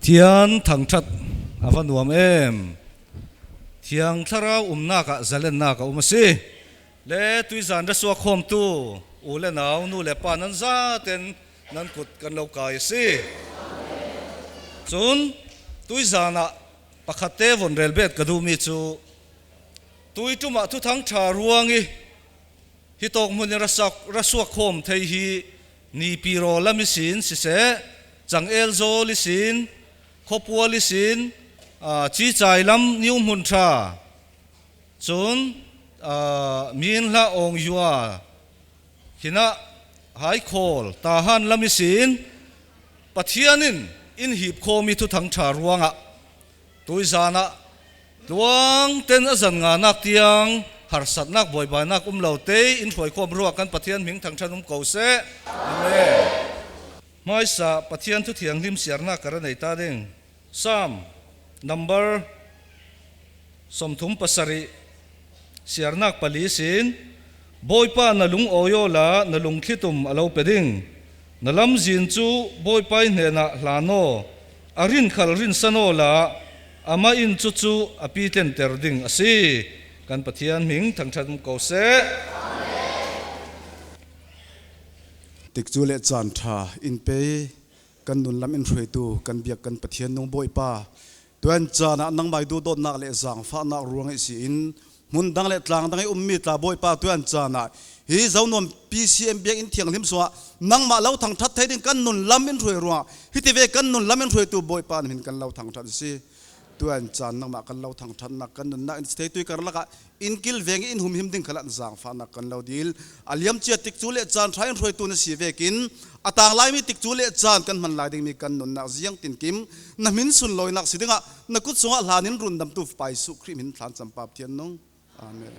Pathian thang that avanuam em thiang thlara umna ka zalen na ka umasi le tui zan ra suak khom tu u le naw nu le pa nan za ten nan kut kan lo kai si chun tui zana pakhate von relbet kadu mi chu tui tuma thu thang tha ruangi hi tok mun ra suak khom thei hi ni piro lami sin si se chang el zo li sin khopua li sin chi chai lam niu mun tha chun min la ong yua hina hai khol ta han lami sin pathianin in hip khomi thu thang tha ruanga tui zana luang ten azan nga nak tiang har sat nak boy ba nak lo te in thoi khom ruwa kan pathian ming thang thanum ko se amen mai sa pathian thu thiang lim siar na kar nei ta ding sam number somthum pasari siar nak pali sin boy pa na lung oyo la na lung khitum alo peding na lam zin chu boy pai ne na hlano arin khal rin sano la ama in chu chu api ten ter ding asi kan pathian ming thang than ko se tik chu le chan tha in pe kan nun lam in throi tu kan biak kan pathian nong boy pa tuan chana nang mai du dot nak le zang fa nak ruang i si in mun dang le tlang dang i ummi ta boy pa tuan chana hi zaunom PCM biak in thiang lim so nang ma lo thang that thai ding kan nun lam in throi ruang hi ti ve kan nun lam in throi tu boy pa min kan lo thang that si tuan chan nang ma kan lo thang that nak kan nun na in stay tu kar laka in kil veng in hum him ding khala zang fa nak kan lo dil aliam chia tik chu le chan thain throi tu na si vekin atang lai mi tik chu le chan kan man lai ding mi kan nun na jiang tin kim na min sun loi nak sidinga na kut songa hlanin run dam tu pai su khri min thlan champap thian nong amen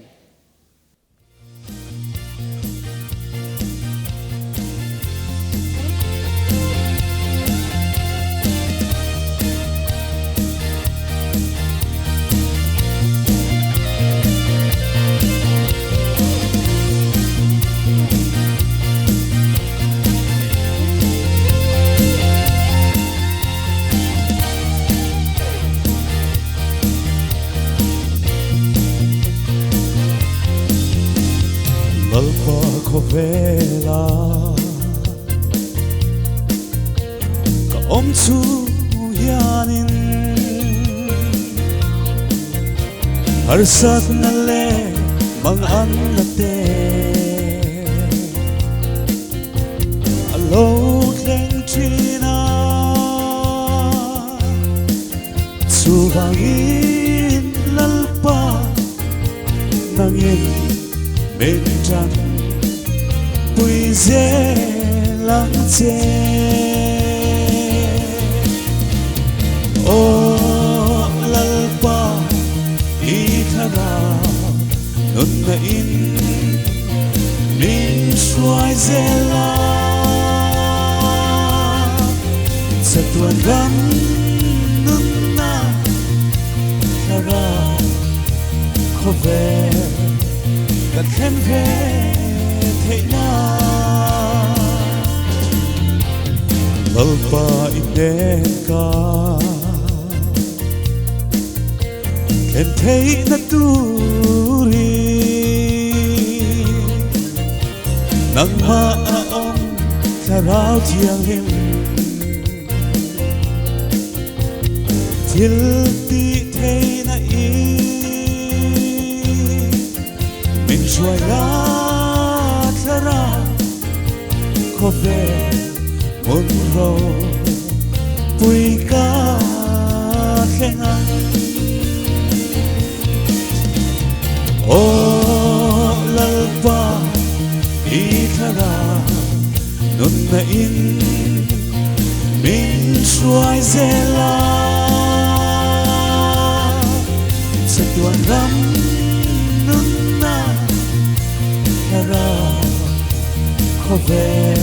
vela ka om chu hianin har sat na le mang an na te alo thleng china chu bangin lalpa nangin bên trăng tui dễ lắng chê ô lalpa i thara nun na in min suai dễ la sa tuan ram nun na thara khó về gần thêm về thế na lalpa inen ka ken thấy na tu ri nang ma a om sa rao chiang him til ti thế na i min suai la thara khó về một râu vui ca khen anh ô lalpa i thara nun na in min suai dễ la sa tuan ram nun na thara khó về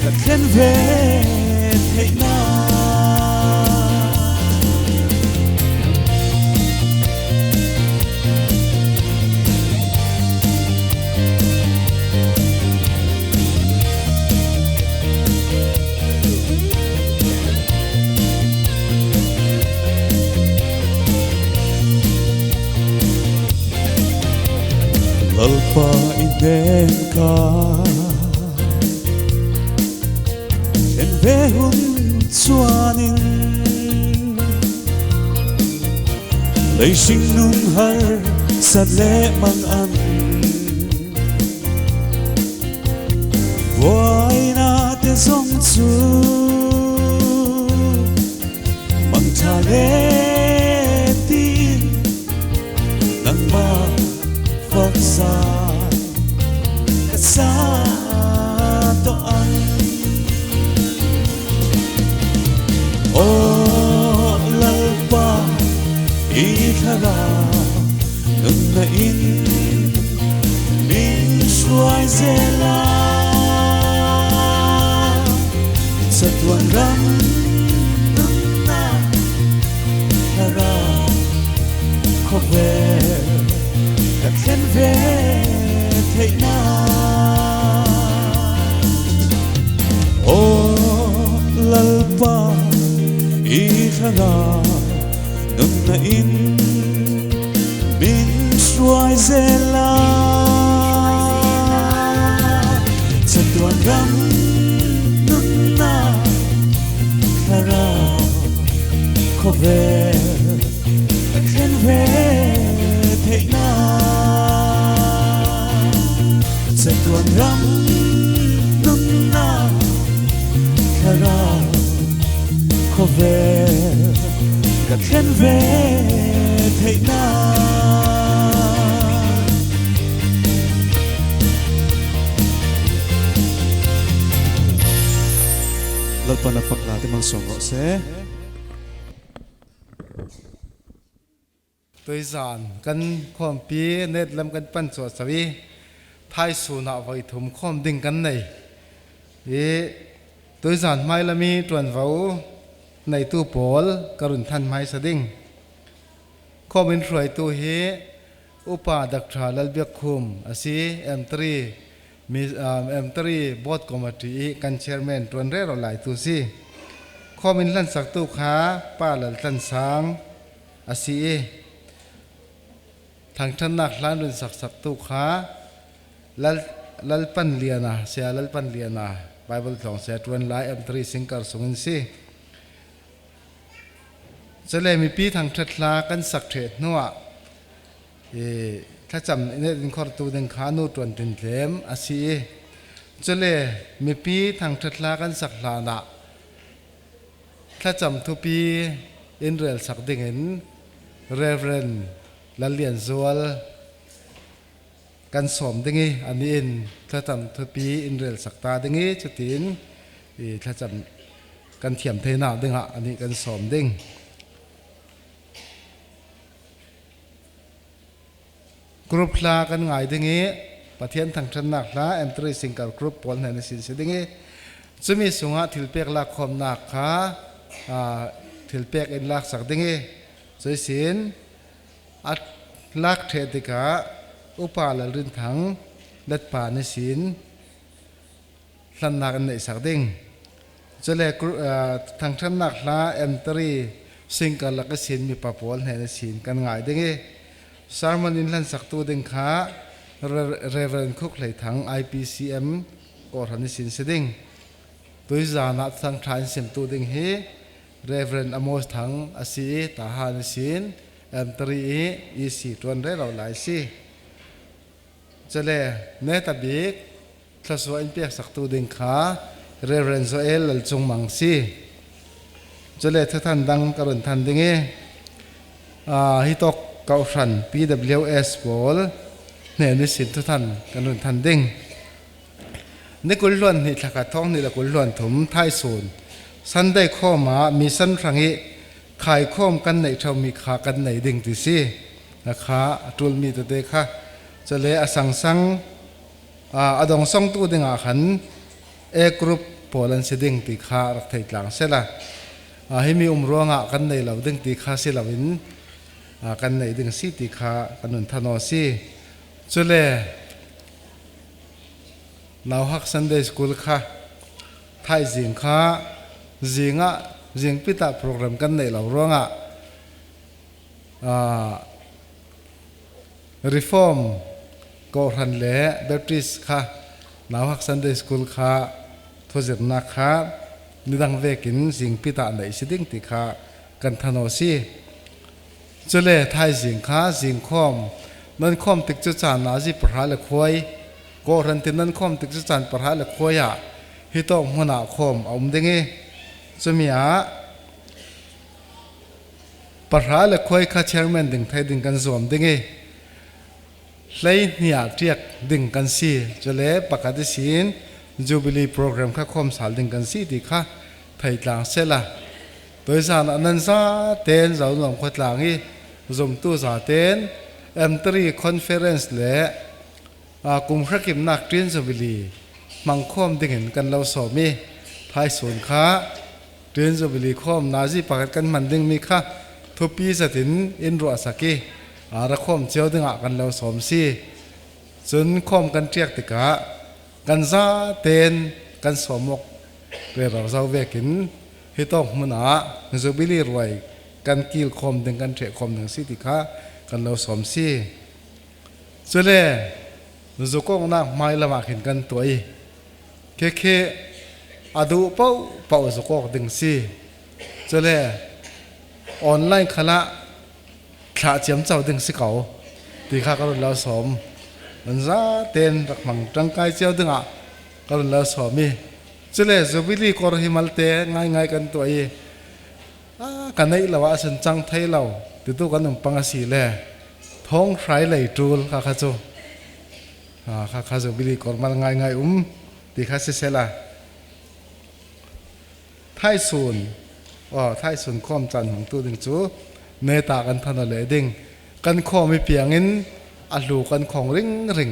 cả khen về thế na pa inen ka en ve hun chuanin lấy sinh nun har sa le mang an voi na te song chu mang tha le tin nang ma phật sa ka sa to an o lalpa i thara nung na in min suai zela sa tuan ram nung na thara ko ve ka khen ve thei na o lalpa i thara nung na in min suai zela sa tuan ram nung na thara ko ve ka khen ve thei na sa tuan ram nung na thara ko ve ka khen ve thei na lalpa na fakla te man song ro se tôi giản căn khom pi nét làm căn pan sọ savi thai su na voi thum khom ding căn này e tôi giản mai là mi tuần vấu này tu pol karun than mai sa ding khom in roi tu he upa daktra lal biak khum asi m3 mi m3 board committee kan chairman tuần re ro lai tu si khom in lan sak tu kha pa lal tan sang asi eทางท่านนักล้านดุนสักสักตุขาลัลปันเลียนะเสียลัลปันเลียนะไบเบิลของเสียตวนไลอัมตรีสิงการสงินซีจะเลยมีปีทางทัดลากันสักเถิดนัวถ้าจำเนี่ยเป็นข้อตัวดึงขาโนตวนตินเถมอาศีจะเลยมีปีทางทัดลากันสักลานะถ้าจำทุปีอินเรียลสักดิ่งเห็นเรเวนลัลเลียนซัวลกันสมดึงอันนี้อินถ้าจำทุปีอินเรียลสักตาดึงจุดอินถ้าจำกันเทียมเทน่าดึงอันนี้กันสมดึงกรุ๊ปลากันง่ายดึงประเทศทางชนักละเอ็มตรีสิงกับกรุ๊ปปนในสินสิดึงจะมีสุงะถิลเปียกลักคมนักขาถิลเปียกอินลักสักดึงสวยสินอัดลักเทติกาอุปาลรินถังเล็ดป่าในสินลันนักในสักดึงจะเล่ทางชนักละเอ็มตรีสิงกับลักสินมีปะปนในสินกันง่ายดึงสารมันอินลันสักตัวดึงขาเรเวนคุกไหลถัง IPCM ก็ทันสินเสดิงตัวจานัดสังทานเสียมตัวดึงเฮเรเวนอโมสถังอาศีตาหานสินเอ็มตรีอีสีตัวนั้นเราหลายสิจะเล่เนตบิกทศวรรษเปียกสักตัวดึงขาเรเวนโซเอลจงมังสีจะเล่ท่านดังกระดุนทันดึงเฮฮิตกเกาชัน PWS บอลเนี่ยนิสิตทุกท่านกันนุนทันดิ้งนี่กุลล้วนนี่หลักท้องนี่ละกุลล้วนถมท้ายศูนย์สันได้ข้อมามีสันครั้งนี้ขายข้อมกันในชาวมีขากันในดิ่งติซีนะคะจุลมีตัวเด็กค่ะจะเลยอสังสังอดองซ่องตู้ดิ่งอาขันกรุ๊ปโพลันเสดิ่งติขารักไทยหลังเสละให้มีรัวงะกันในเราดิ่งติขาเสละวินกันในดึงสีติขากันนุนทนอซีจุเลนาวฮักซันเดย์สคูลค่ะไทยจิงค่ะจิงพิตาโปรแกรมกันในเราร้องreform ก็รันเล่เบปติสค่ะนาวฮักซันเดย์สคูลค่ะทศนักค่ะนิดังเวกินสิงพิตาในสิดิ่งติค่ะกันทนอซีจุเล่ไทยสิงค่ะสิงคอมนั่นคอมติดจุจานนาจีประหารควยก็รันตินั่นคอมติดจุจานประหารควยอ่ะฮิตองหัวหน้าคอมเอาดิ่งจะมีอ่ะประหารควยข้าเชอร์แมนดิ่งไทยดิ่งกันสวมดิ่งเลยเนี่ยเรียกดิ่งกันซีจะเล่ปกติสินจูบิลีโปรแกรมข้าคอมสาลดิ่งกันซีดีค่ะไทยต่างเสละโดยสารนันซาเต้นเราหนุ่มขดหลังอีจมตู้สาเต้นM3 conference เล่กลุ่มพระกิมนักเรียนจูบิลีมังคอมดิ่งเห็นกันเราสอบมีไทยส่วนค่ะเรียนจูบิลีคอมนาจีปกติกันมันดิ่งมีค่ะทุบปีสถินอินรัวสักีระคมเจ้าดึงกันเราสมซีจนคมกันเจียกติกะกันซาเต้นกันสมกเรื่องเราเจ้าเวกินฮิตองมันจูบิลีรวยกันกิลคมดึงกันเจคมดึงสิติกะกันเราสมซีส่วนเล่จุกงนักไม่ละมาเห็นกันตัวอีเคอดูเป้าจุกงดึงซีส่วนเล่ออนไลน์ขณะขาเจียมเจ้าดึงสิเขาตีข้าก็เราสมมันซาเต้นรักมังจังกายเจ้าดึงก็เราสมมีส่วนเล่จูบิลีกอร์ฮิมัลเตง่ายกันตัวอีกันในละว่าสันจังไทยเราติดตัวกันหนึ่งปังสีเล่ท้องไฟไหลจูลข้าจูข้าจูบิลีกอร์มันง่ายตีข้าเสียละไทยศูนย์ไทยศูนย์ความจันของตัวดึงจูเนตากันทันเลยดิ่งกันข้อไม่เพียงอินอัลลูกันของริง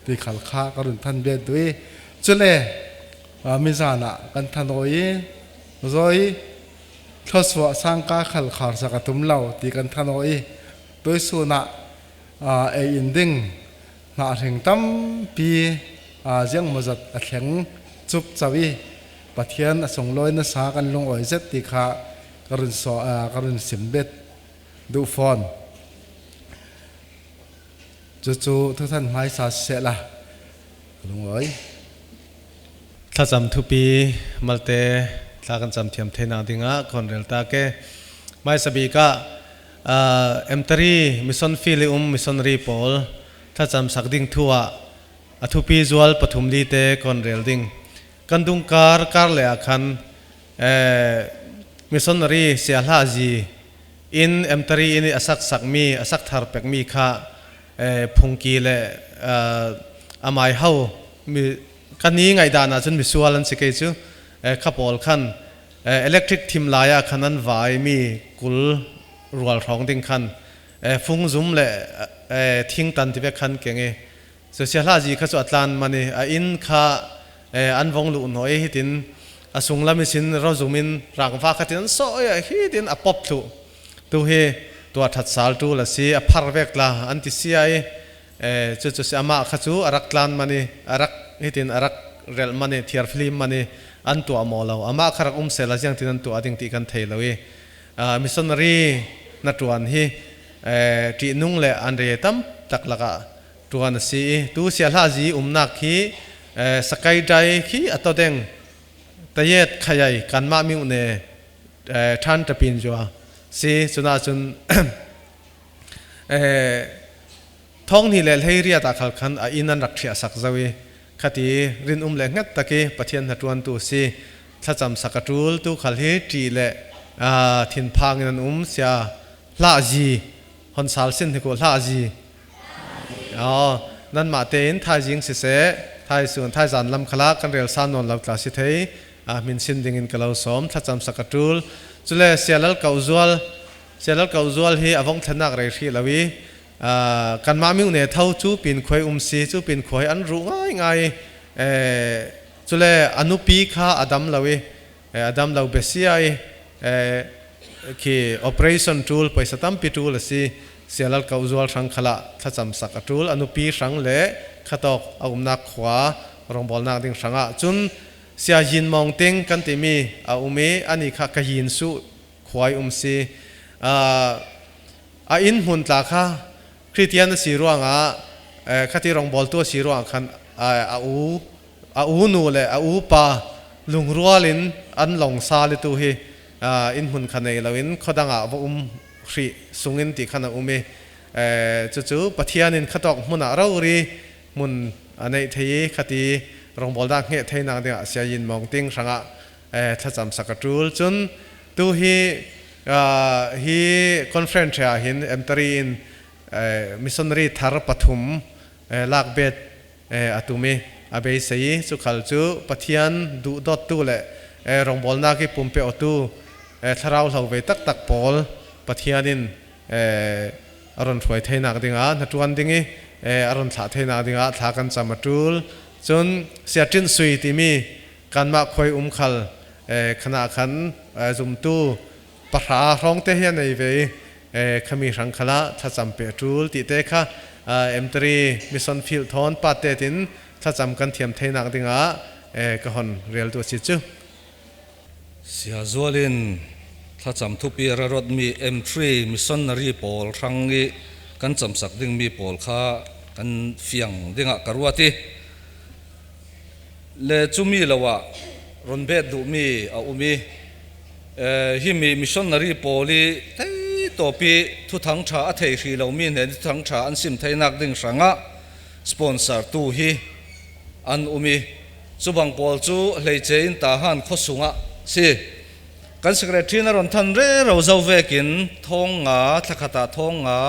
ตีขัลข้ากันทันเบียดด้วยจุเล่มิจานะกันทันโอยรอยทศวสังกาขัลขาสักตุมเหล่าตีกันทันโอยโดยสุนัอินดิ่งนาถึงตั้มปียังมาจัดแข็งจุบจาวีปะเทียนส่งลอยนัสากันลงอ้อยเจ็ดตีขาการุณสิมเบ็ดดูฟอนจู่ทุกท่านไม่สาเสละลงอ้อยถ้าจำทุปีมาเลเตถ้ากันจำเทียมเทนาดิงะคนเรลตาเกไม่สบีก็M3 มิชชันฟิลิมิชชันรีพอลถ้าจำสักดิ่งทัวทุปีจวลปฐุมลีเตคนเรลดิ่งกันดุงการเลียคันมิชชันรีเสียหลาจีอินM3 อินสักมีสักทาร์เป็กมีค่ะพุงกีเลอามายเฮามีกันนี้ไงดานะจนมีส่วนสิเกจูขับอลคันอิเล็กทริกทีมลายคันนั้นวายมีกุลรัวร้องดิ่งคันฟุงซุ่มเลทิ้งตันที่เป็นคันเก่งเสียหลาจีข้าสุดลานมันอินค่ะอันวงลุนหน่อยฮิตินสุงลามิสินเราซุมินร่างฟ้าขัดตินโซ่ฮิตินอปอบลุตัวเฮตัวทัดสาลตัวละสิพาร์เวกละอันที่เสียจุดๆอามาขัดจูอารักลานมันอารักฮิตินอารักเรลมันเทียร์ฟิล์มมันอันตัวมอลาวอามาขรักเสละยังที่นั่นตัวอดิ่งตีกันเทลเลยมิสซันนารีนัดวันฮีที่นุ่งเละอันเรียตั้มตักละกะตัวนั้นสิตัวเสียหลาจีนักฮีสกายใจฮีอัตโตเด้งแต่เย็ดขยายการมามิวเนท่านจะปีนจัวสิจุน่าจุนท้องนี่เลยให้เรียตาขัลขันอินันรักเสียสักจะวิคดีรินเล็งตะกี้ปะเทียนหัดวันตัวสิถ้าจำสักจูลตัวขัลเฮจีเล่ทินพังนันเสียลาจีฮอนซาลสินที่กูลาจีนั่นมาเตนไทยจิงสิเสไทยส่วนไทยจันลำขลักกันเรียลซานนนลำกลาสิเทยมินสินดิ่งกันเราสมถ้าจำสักจูลจุเลเสียลเก่าจวลเฮอวงทนักเรชีลาวีกันมามิวเนี่ยเท่าจูปินควยซีจูปินควยอันรู้ง่ายจุเลอนุปีค่ะอดัมลาวีอดัมลาเบซีไอคือ operation tool ไปสตัมปีตูลสิเสียลเก่าจวลสังขละถ้าจำสักจูลอนุปีสังเล่ขัดออกเอานักขวารองบอลนักดิ่งสังจุนเสียยินมองติงกันติมีเอาเมอันนี้ข้ากยินสุขวายซีอินหุ่นตาค่ะคริสเตียนสีร่วง khát đi rong bol tua xí ruộng khăn nu lệ pa lung rualin an long sa le tu hi in hun khane lawin khodanga vo khri sungin ti khana ume chu pathianin khatok muna rauri mun anei thei khati rong bol da nge thei nang de sia yin mong ting sanga thacham sakatul chun tu hi conference ya hin entry in missionary thar pathum lak bet atume abe sei chu khal chu pathian du dot tu le rong bol na ki pumpe otu tharau hlo ve tak tak pol pathianin aron thoi theina dinga natuan dingi aron tha theina dinga tha kan chamatul chun siatin sui ti mi kanma khoi khal khana khan zum tu pahra rong te hian nei ve khami rang khala thacham pe tul ti te kha M3 mission field thon pate tin thacham kan thiam theina dinga ka hon real tu chi chu sia zualin thacham thupi rarot mi M3 missionary pol rangi kan chamsak ding mi pol kha kan fiang dinga karwati le chumi lawa ronbet du mi a umi hi mi missionary poli thei topi thu thang tha a thei hri lo mi ne thu thang tha an sim theinak ding ranga sponsor tu hi an umi chubang pol chu hleichein ta han khosunga si kan secretary na ron than re ro zo vekin thong nga thakhata thong nga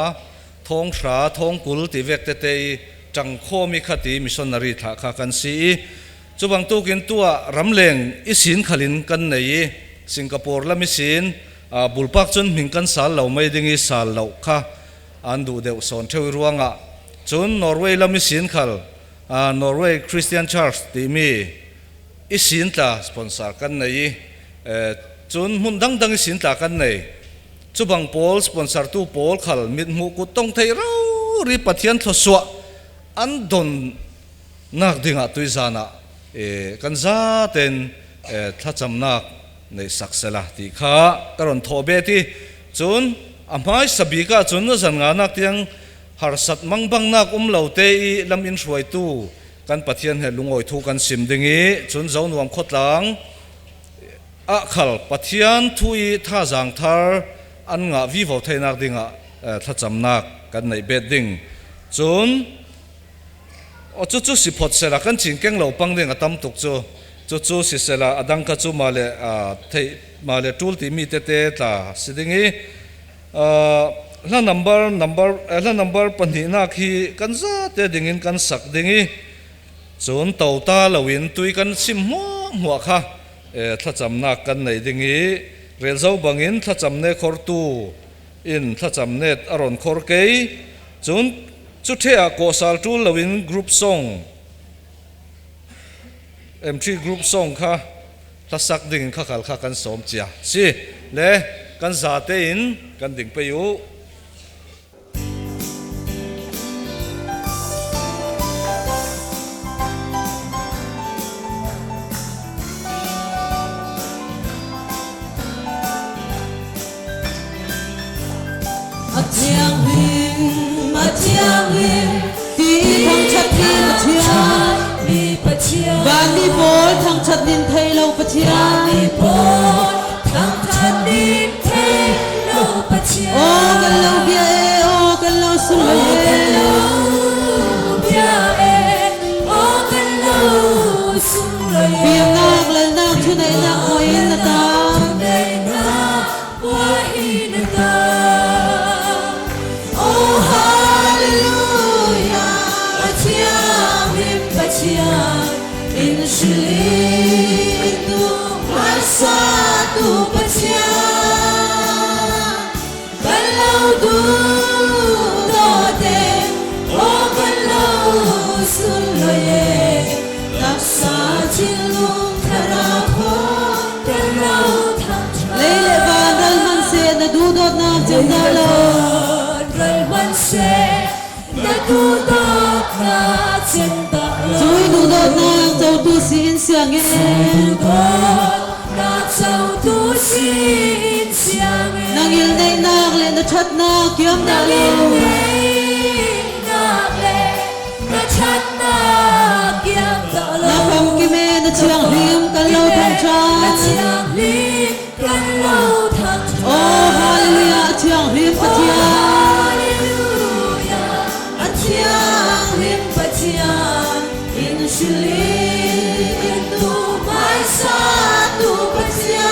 thong thra thong kul ti vek te te chang kho mi khati missionary tha kha kan si chubang tu kin tua ramleng isin khalin kan nei Singapore la misin bulpak chun mingkan sal lo mai dingi sal lo kha an du deuh son theu ruanga chun Norway la misin khal Norway Christian Church ti mi isin ta sponsor kan nei chun mun dang dang isin ta kan nei chubang pol sponsor tu pol khal mit mu ku tong thei ro ri pathian thoswa an don nak dinga tuizana kan za ten thacham nak nei saksela ti kha karon thobe ti chun amai sabika chun no zan nga nak tiang harsat mangbang nak lo te I lam in hruai tu kan pathian he lungoi thu kan sim dingi chun zo nuam khotlang a khal pathian thui tha jang thar an nga vi vo thainak dinga thacham nak kan nei bet ding chun chu si phot sela kan chingkeng lo pang ding atam tuk chu si sela adang ka chu male thei male tul ti mi te te ta sidingi la number pani na khi kan za te dingin kan sak dingi chun to ta lawin tui kan sim mo kha thacham na kan nei dingi rel zo bangin thacham ne khor tu in thacham net aron khor kei chun chu thea ko sal tu lawin group song M3 group song kha thasak ding kha khal kha kan som chia si le kan za te in kan ding pe yu Gandhi bol thang chat din thei lo pachia Gandhi bol thang chat din thei lo pachia o kan lo bia o kan lo sun lo bia o kan lo sun lo bia nak la nak chu nei na oi na ta nei na oi na ta oh hallelujah pachia him pachia in shili tu masa tu pachia kalau tu do te o kalau sun lo ye taksa chilung thara pho kalau thang lele badal man se na du do na jenda lo ral man se na du do na jenda Chui du dot na châu tu sin siang e na châu tu sin siang e nang il nei nak le na that na kiam na le nak le na chiang lim kan lo thang cha na chiang lim kan lo thang cha oh hallelujah chiang lim pathian hallelujah chiang lim pathian in shili in tu mai sa tu pathian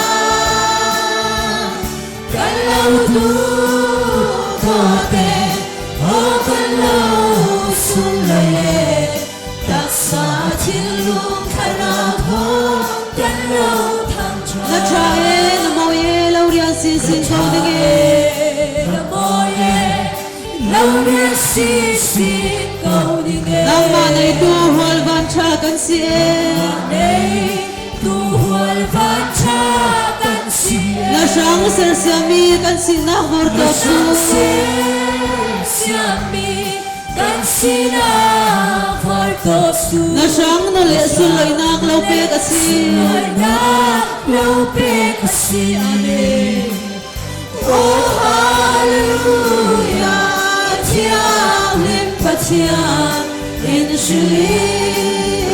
kan lo tu to te oh kan lo sun le đặc xa thiên luông khara ho kan lo thang cha na cha e na mo e lo rian sin sin ko de ge na mo e lo rian sin sin ko de ge na ma nei tu hol van cha kan si e nei tu hol van cha kan si na sang ser sia mi kan si na hor to su sia mi kan si na hor to su na sang na le su loi nak lo pe ka si loi nak lo pe ka si amen oh hallelujah chiang lim pathian in shili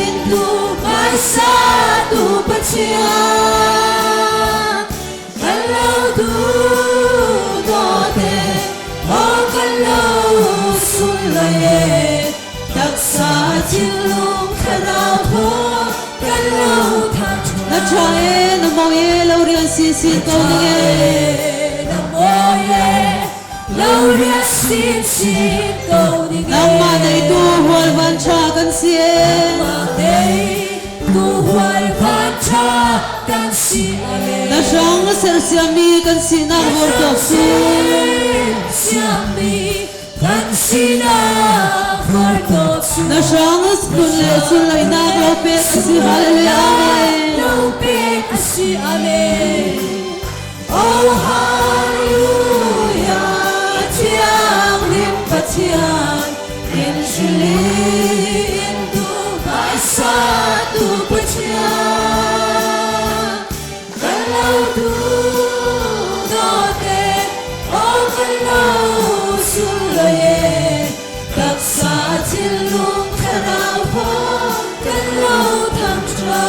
in tu mai sa tu pathian hello tu do te oh hello sun le đặc xa thiên luông khara ho kan lo thang cha na cha e na mo e lo rian sin sin ko de na mo e lo rian sin sin ko de na ma nei tu hol van cha kan si e ma nei tu hol van cha kan si e na sang ser sia mi kan si na hor to su sia mi kan si na hor to su na sang kun le su lai na lo pe si hallelujah amen lo pe si amen oh hallelujah chiang lim pathian in shili in tu mai sa tu pathian hello tu do te oh hello sun le đặc xa thiên luông khara ho kan lo thang cha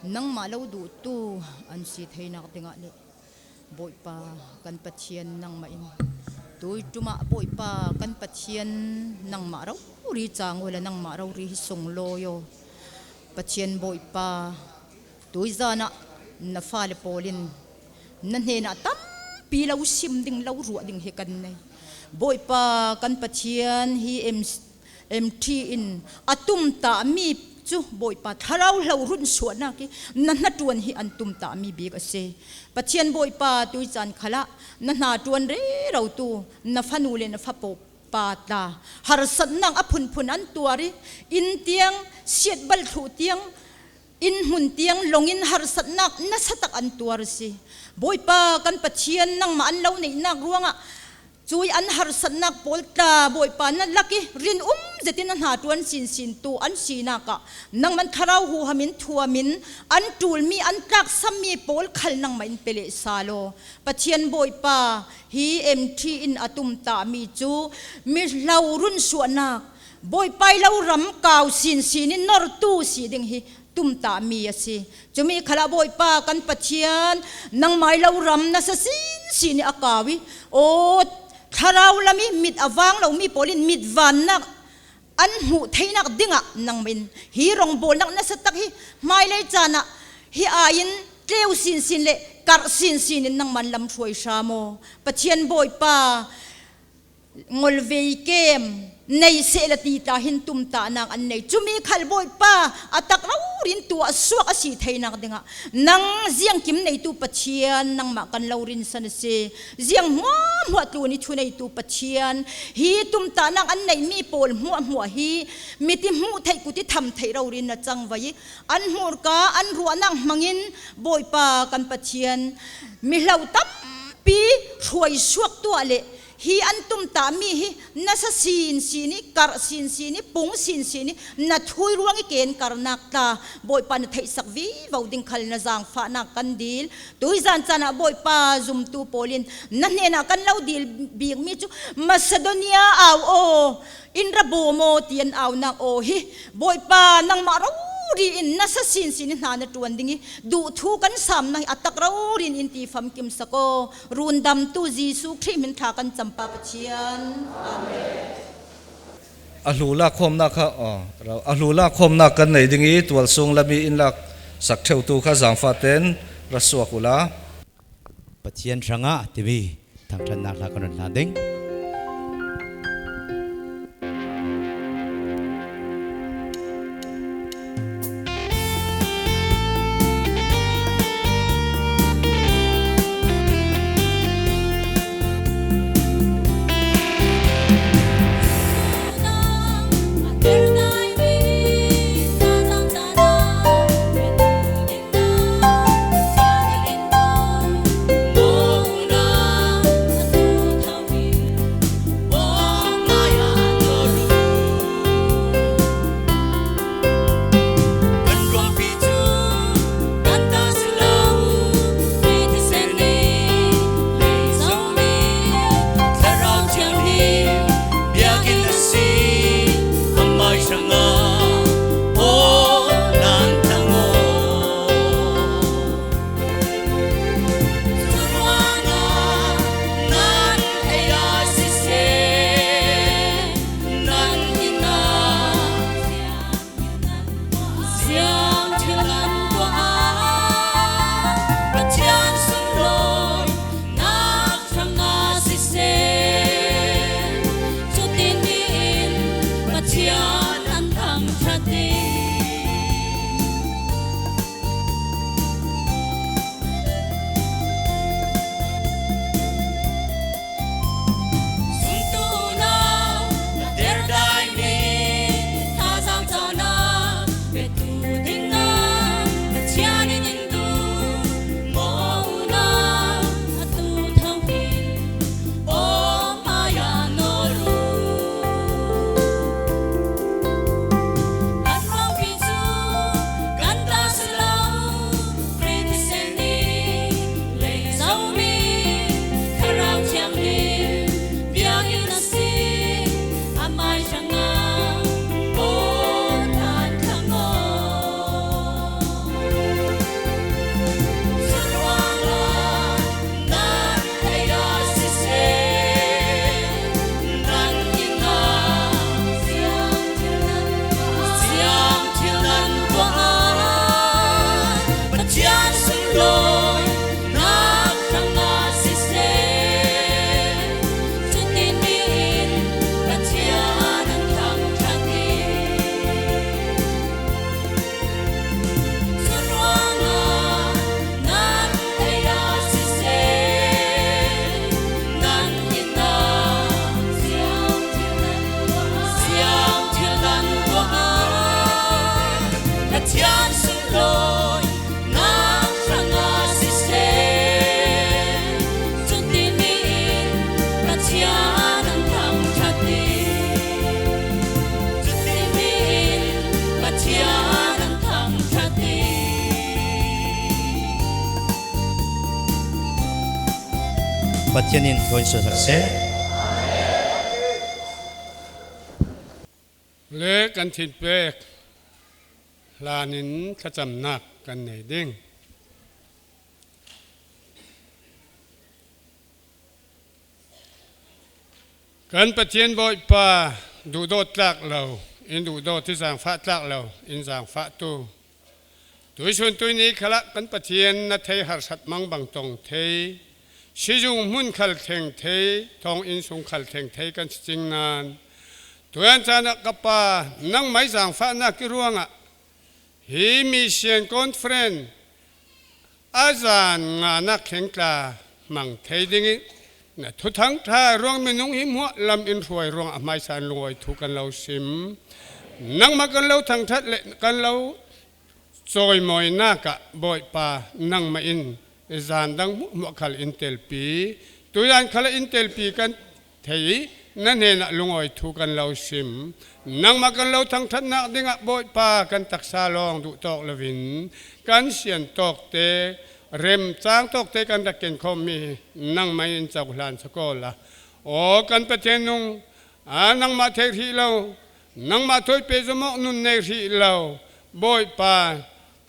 nang malo du tu an si theina tinga le boi pa kan pathian nang ma in tui tuma boi pa kan pathian nang ma ro ri chang wala nang ma ro ri song lo yo pathian boi pa tui zana na fa le polin nan he na tam pi lo sim ding lo ru ding he kan nei boi pa kan pathian hi mt in atum ta mi chu boi pa tharau lo run suana ki nan na tuan hi an tum ta mi bik ase pathian boi pa tui chan khala na na tuan re ro tu na phanu le na pha po pa ta har sat nang aphun phun an tuari in tiang siat bal thu tiang in hun tiang longin har sat nak na satak an tuar si boi pa kan pathian nang ma an lo nei nak ruanga chui an har sat nak polta boi pa na laki rin zetin an ha tuan sin sin tu an sina ka nang man tharau hu hamin thuamin an tul mi an tak sammi pol khal nang main pele salo pathian boi pa hi mt in atum ta mi chu mi lau run suana boi pai lau ram kaw sin sin in nor tu si ding hi tum ta mi ase chumi khala boi pa kan pathian nang mai lau ram na sa sin sin akawi o tharau lami mit awang lo mi polin mit van nak an hu theinak dinga nang min hi rong bol nak na satak hi mai le chana hi ain tleu sin sin le kar sin sin nang man lam throi sha mo pathian boi pa ngol vei kem nei se la ti ta hin tum ta nang an nei chumi khal boi pa atak rin tu aswak asi theina dinga nang ziang kim nei tu pachian nang ma kan laurin san se ziang hwa tu ni thu nei tu pachian hi tum ta nang an nei mi pol hwa hi miti mu thai ku ti tham thai rin na chang vai an hur ka an ruwa nang mangin boi pa kan pachian mi hlau tam pi huai suak tu ale hi antum ta mi hi nasa sin sini kar sin sini pung sin sini na thui ruang ken karnak ta boi pa na thai sak vi vauding khal na jang fa na kandil tui zan chana boi pa zum tu polin na ne na kan lau dil bing mi chu Macedonia aw o inra bomo tian aw na o hi boi pa nang maro ri in nasa sin sin na na tuan dingi du thu kan sam nang atak rin in ti fam kim sako rundam tu Jesu Christ min tha kan champa pachian amen alula khom na kha alula khom na kan nei dingi tual sung lami in lak sak theu tu kha jang fa ten rasuakula Pathian ranga tivi thang than nak la kan la ding Pathianin khoi so sakse le kan thin pek lanin khacham nak kan nei ding kan pathian boi pa du do tlak lo in du do thi sang fa tlak lo in sang fa tu tui chun tui ni khala kan pathian na thei har sat mang bang tong thei สิจุงมุ่นขัลเทงเททองอินสุงขัลเทงเทกันจริงนานตัวอันจานักกปานังไม่สั่งฟ้านักกิรวงะฮีมิเชียนคอนเฟรนอาจารย์งานักแข่งกลามังเทดิงินะทุกทั้งท่ารวงมินุงหิมัวลำอินรวยรวงไม่สานรวยทุกันเราซิมนังมากันเราทั้งทัดเละกันเราซอยมอยนากะบ่อยป่านังมาอินจานดังมัวขัลอินเตลปีตัวยันขัลอินเตลปีกันเทยนั่นเองลุงอ้อยทุกันเราซิมนังมากันเราทั้งทัดนักดิ่งบ่อยป่ากันตักซาลองดุตอกละวินกันเสียนตอกเตเริ่มจ้างตอกเตกันตะเกนคอมมีนังไม่อินจากหลานสกอละโอ้กันประเทศนุงนังมาเทที่เรานังมาถอยเปจมอกนุนในที่เราบ่อยป่า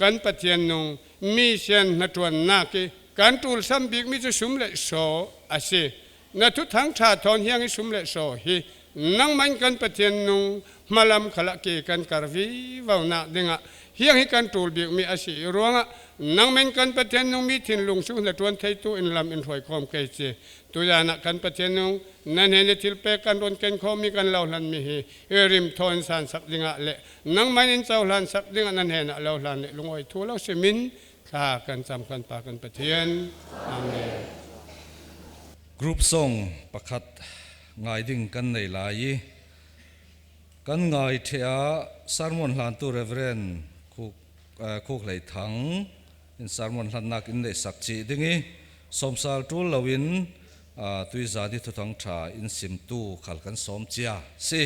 กันประเทศนุงมีเสียนนัทวนนาคีกันตูลซัมบิกมีจะสุ่มเละโซอาศัยนัทุทั้งชาทอนเฮียงสุ่มเละโซฮีนังมันกันประเทศนุงมาลำขลักเกกันการวีวาวนาดิงะเฮียงให้กันตูลบิกมีอาศัยรวงะนังมันกันประเทศนุงมีถิ่นลุงสุนัทวนไทยตัวอินลำอินถอยคอมเกจตัวยานักกันประเทศนุงนั่นเห็นทิลเปกันโดนเกนคอมีกันเล่าลันมีเอริมทอนสันสักดิงะเละนังมันอินเจ้าลันสักดิงะนั่นเห็นเล่าลันเละลุงอ้อยทัวเล่าเสมินข้ากันจำกันปากันประเทศอาเมนกรุ๊ปส่งประคัดงายดิ่งกันในหลายกันงายเทียสารมนหลานตัวเรเวรนคุกไหลถังอินสารมนหลานนักอินในสักจีดิ่งสมสารตูลวินตุยจาดิทุทังชาอินสิมตูขัลกันสมเจียสิ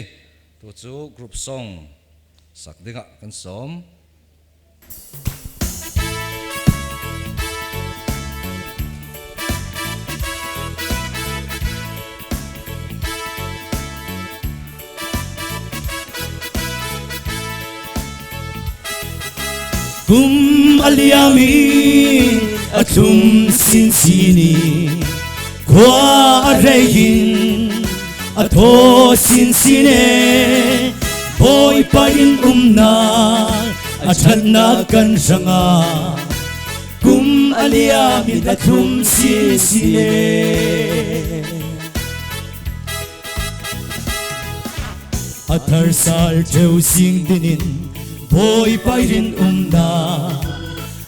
ตัวจูกรุ๊ปส่งสักดิ่งกันสมaliami atum sinsini kwa rehin atho sinsine boy pain athanna kan ranga aliami atum sinsine athar sal teu sing dinin boy pain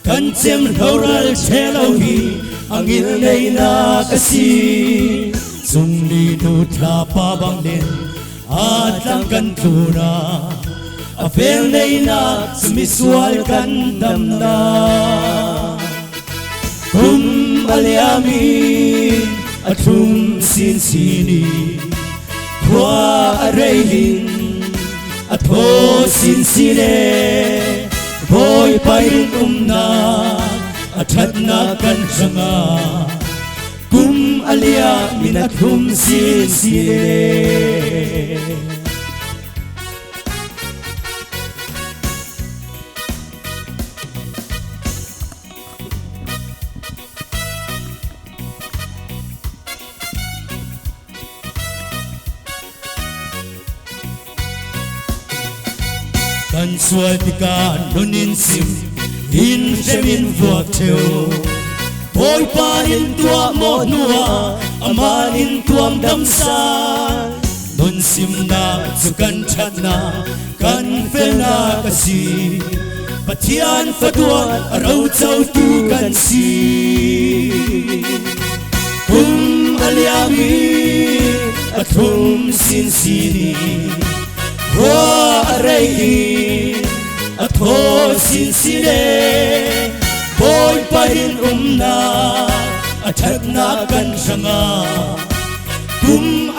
kan chem horal chelohi angin nei na kasi sungni nu thla pa bang len atlang kan thuna afel nei na smiswal kan damna aliami atum sin sini kwa rehin atho sin sine boy pain athatna kan ranga alia minathum sin sire kan suatika nunin sim in semin vuak theo boy pain tua mo nuwa amanin tuam damsa nun sim na sukan chana kan fena kasi patian fatwa rau chau tu kan si aliami athum sin sini wa rehi atho sin sine boy pain athatna kan ranga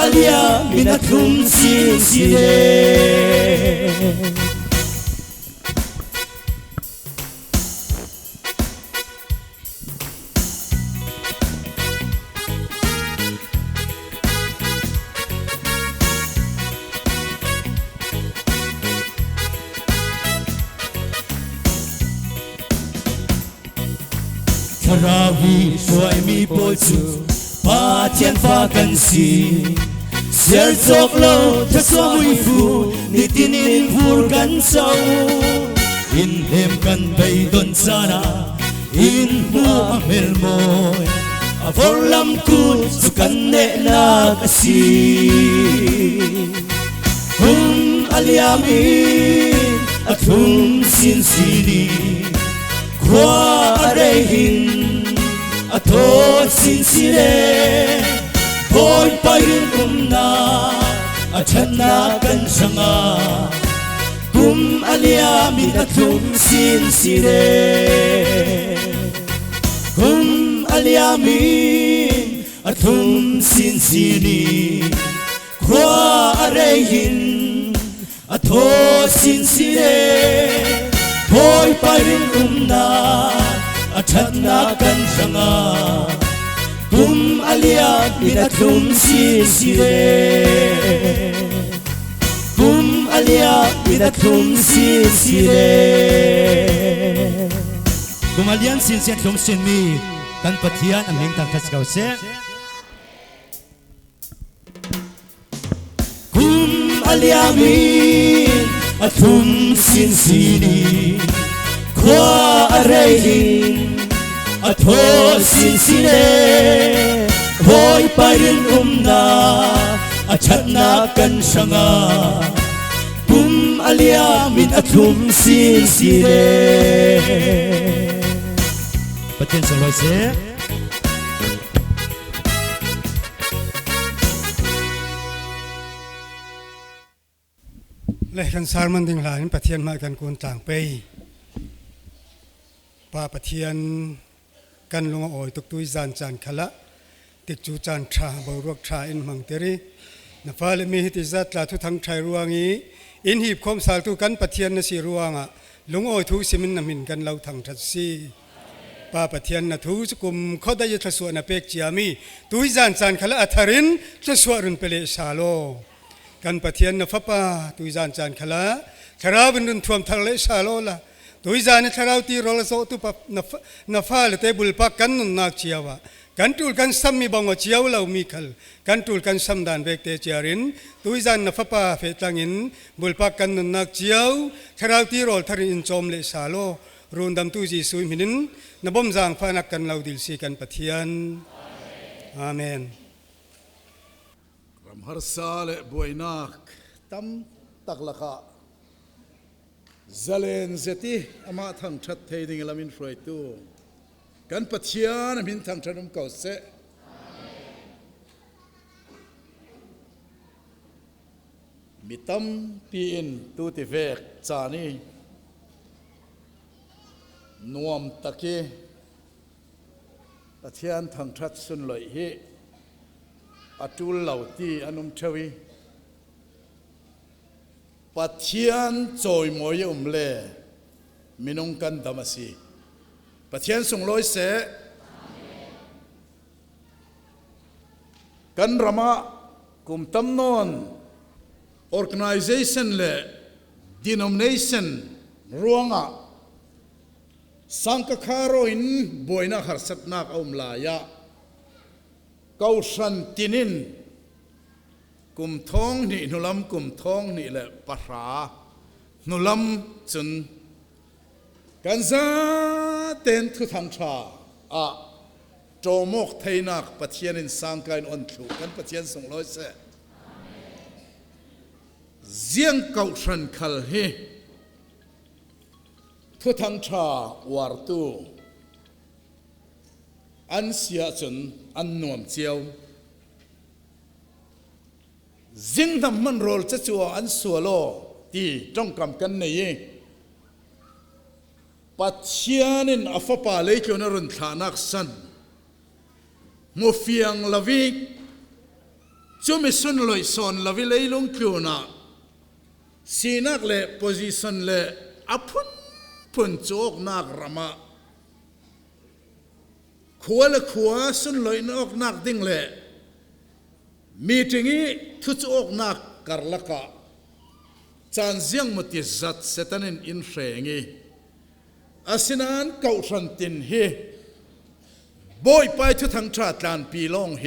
alia minathum sin sine Ravi soy mi polsu pa tian fa kan si ser chok lo tha so mui fu ni tinin vur kan sau in hem kan bei don sana in mu amel moi volam kun sukan ne na kasi aliamin athum sin sini kwa arehin atho sin sire boy payin umna achana kan sanga kum aliamin athum sin sire kum aliamin athum sin sini kwa arehin atho sin sire boy parin umna achana kan sanga kum alia minathum sin sire kum alia minathum sin sire kum alian sin sin thum sin mi kan pathian amheng tak thas kau se aliamin athum sin sini kwa arehin atho sin sine boy parin umna achana kan sanga kum aliamin athum sin sine pathian soloi seเลยกันสารมันดิ่งหลายปะเทียนมากันกูนต่างไปป้าปะเทียนกันลงอ่อยตุกตุยจานจานขละติดจูจานชาบรวกชาอินมังเตรีนฟ้าเลมีหิติจัตลาทุทั้งชายรวงอีอินหีบคมสาลตุกันปะเทียนนสีรวงอ่ะลงอ่อยทุสิมินนมินกันเราทั้งทัศซีป้าปะเทียนนทุสกุมเขาได้ยัตสวนเปกจิอามีตุยจานจานขละอัธรินทศวรุนเปเลชาโลกันปะเทียนนฟ้าป้าตุยจานจานขละทราบินรุนทวมทะเลชาโลละตุยจานทราวตีโรลโซตุปนฟ้าเลเตบุลปักกันนุนนักเชียวะกันตูลกันซ้ำมีบางว่าเชียวเรามีขลกันตูลกันซ้ำด่านเบกเตจารินตุยจานนฟ้าป้าเฟตังินบุลปักกันนุนนักเชียวทราวตีโรลทารินจอมเลชาโลรุนดำตุจีสุยมินินนบ่มจางฟ้านักกันเราดิลซีกันปะเทียนอาเมนฮาร์ซาเลบวยนักตั้มตักละค่ะเลนเซติอามาทางชัดเทดิงลามินฟรอยตูกันปัจเจียนมินทางชัดนุ่มเก่าเสมิตั้มปีอินตูติเวกจานีนวมตะเกปัจเจียนทางชัดสุนลอยเฮอาจูลเหล่าที่อนุมเชวีปัจเจียนจอยมวยเล่มินงกันดามาซีปัจเจียนส่งลอยเสกันรามากุมตำนวน organization เล่ denomination รวงอ่ะสังฆคารอินบอยนักหาสัตนักอมลายะเกาสันตินินกุมท้องนี่นุลำกุมท้องนี่แหละภาษานุลำจนกันซาเต็นทุทางชาโจมกไทยนักปะเทียนินสังกัยอันถูกกันปะเทียนส่งร้อยเสเสียงเกาสันคัลเฮทุทางชาวาร์ตูอันเสียจนอันนวมเจียวจิงทำมันโรลจะชัวอันสัวโลที่จ้องกำกันนี่ปัจเจียนินอัฟปาเลยจนรุนฐานักสันมูฟียงลาวิจูมิสุนลอยซอนลาวิเลยลงคิวนะสีนักเล่โพซิชันเล่อพุนพุนโจกนักรามาขัวละขัวสุนลอยนอกนักดิ่งเล่มีจริงทุกอกนักการละกะจานเสียงมุติจัดเสตันินอินเฟงอาศินันเก่าสันตินเฮบอยไปทุกทางชาติลานปีลองเฮ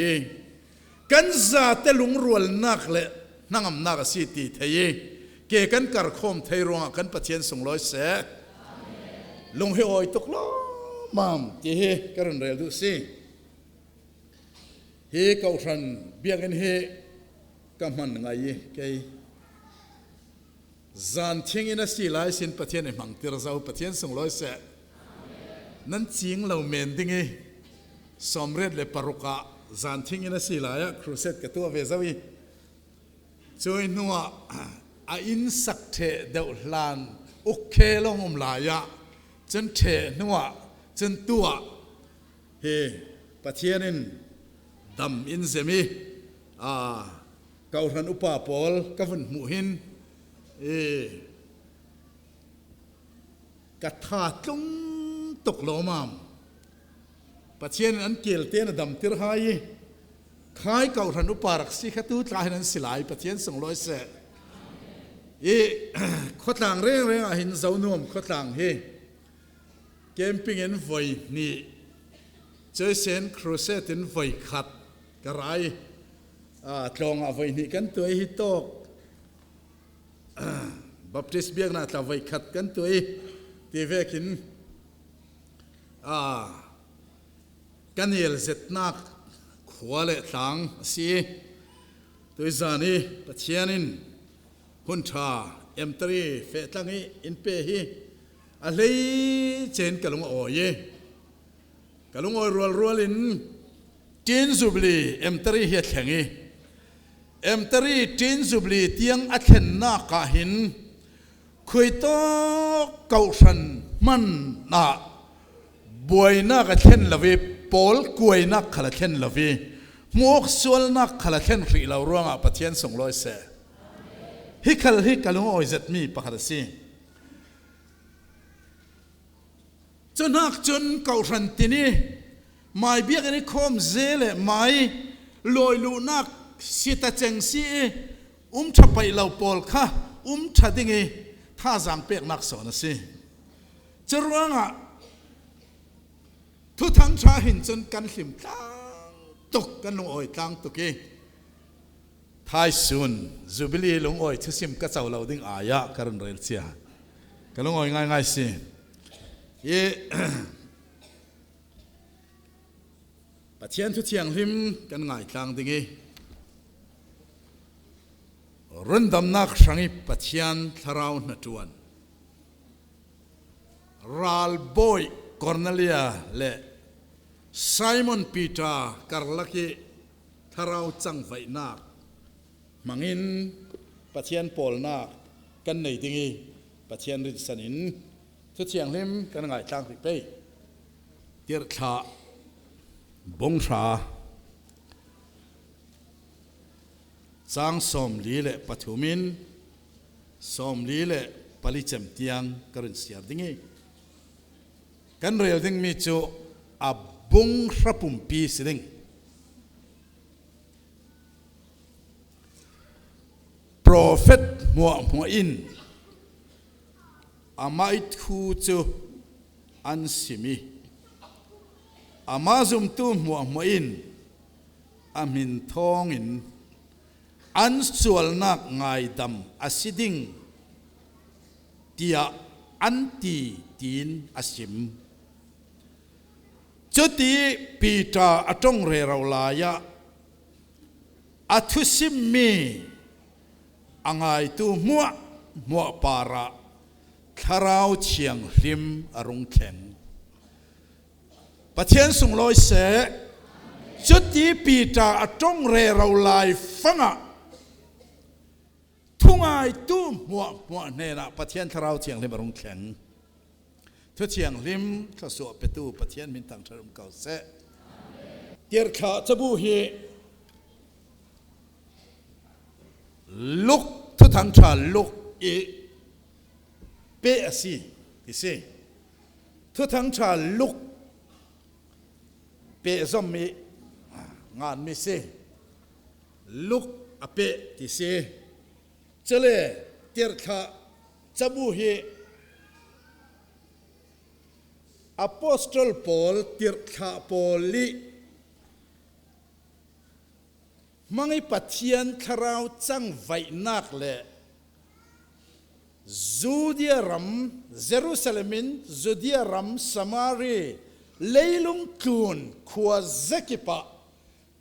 กันซาเตลุงรวลนักเละนั่งอำนาจสิติเทยเกกันกระคมไทยรวงกันปะเทียนส่งร้อยเสลงเฮออยตกล้อมามเจเฮกันเรียลดูสิ เฮเก่าทันเบียกันเฮกำมันไงเกยจานเชียงอินสีไลสินประเทศในมังติรเจ้าประเทศส่งร้อยเสนั้นจริงเราเมนดิ้งสมเร็จเลยปรุกะจานเชียงอินสีไลครูเซตกับตัวเวซาวีช่วยนัวอินสักเทเดวลานอุกเคลงลายะจนเทนัวจนตัวเฮประเทศนั้นดำอินเซมีเก่าทันอุปาปอลกับฝนหมู่หินกัดถาดลงตกโลมามประเทศนั้นเกี่ยวเตียนดำติรหายขายเก่าทันอุปารักษีขตูตรายนั้นสิลายประเทศส่งร้อยเสข้อต่างเรื่องหินเจ้านุ่มข้อต่างเฮเกมปิ้งเอ็นไฟนี่เจอเซนครูเซตินไฟขัดกระไรตรงเอาไว้นี่กันตัวฮิโตกบัพติสเบียกน่าจะไว้ขัดกันตัวที่เวกินกันเยลเซตนักขวาเลตังสีตัวจานี่ปัจเจียนินหุ่นชาเอ็มตรีเฟตังอีอินเปฮีอะไรเจนกะลุงโอยกะลุงโอยรัวลินจีนสุบลีเอ็มตรีเฮียแข็งเอ็มตรีจีนสุบลีเตียงอัดเห็นหน้ากาหินคุยโตเก่าสันมันน่ะบวยนักเช่นละวีปอลกวยนักขลังเช่นละวีมวกสวลนักขลังเช่นรีเราร่วงอ่ะประเทศส่งร้อยเสฮิกะลุงโอยจัดมีปะคัดซีจนนักจนเก่าสันตินีไม่เบียกนี่คมเจเลไม่ลอยลูนักสิตาเจงซีชับไปเหล่าปอลค่ะชัดดิ้งท่าจางเปียกนักสอนสิจะรู้งะทุกทั้งชาหินจนกันหิมตั้งตกกันลงอ้อยตั้งตุกีท้ายสุนจูบิลีลงอ้อยทุสิมก็เจ้าเราดิ้งอายะการเรียนเสียกันลงอ้อยง่ายๆสิปัจเจียนทุกเชียงหิมกันง่ายตั้งดิ้งรุ่นดำนักสังอิปัจเจียนทาราวนัจวนรัลบอยคอร์เนเลียเล่ไซมอนปีตาคาร์ลักีทาราวจังไฟนักมังอินปัจเจียนปอลนักกันในดิ้งปัจเจียนริสันินทุกเชียงหิมกันง่ายตั้งติเป้เตียร์ชาบงชาจางสมลีเล่ปัทุมินสมลีเล่ปลิจมเตียงกระรินเสียดิ้งกันเรียลดิ้งมีจูอับบุงรัปุ่มปีสิดิ้งโปรเฟตมัวอินอามาอิทคูจูอันสิมีอามาซุมตูมัวอินอามินทองอินอันส่วนนักไงดำอาศิดิงเตียอันตีตีนอาศิมจุดที่ปีตาอัตงเรเราลายะอัตุสิมมีอังไงตัวมัวปาระคาราวเชียงริมอรุณแข็งประเทศส่งลอยเสจุดที่ปีตาอัตงเรเราลายฟังทุ่งไอตู้มัวเนน่ะประเทศทาราวเชียงริมอรุณแข็งทุกเชียงริมข้าสวบประตูประเทศมินตังชรุมเก่าเสเดียร์ขาจะบูฮีลุกทุกทางชาลุกเปะสิที่สิทุกทางชาลุกเปะซอมมีงานมีสิลุกอเปะที่สิเจเลเดียร์ขาจะบูฮีApostol Paul tirkha Pauli mangi pathian tharau chang vai nak le Judea ram Jerusalemin Judea ram Samari leilung kun khwa zakipa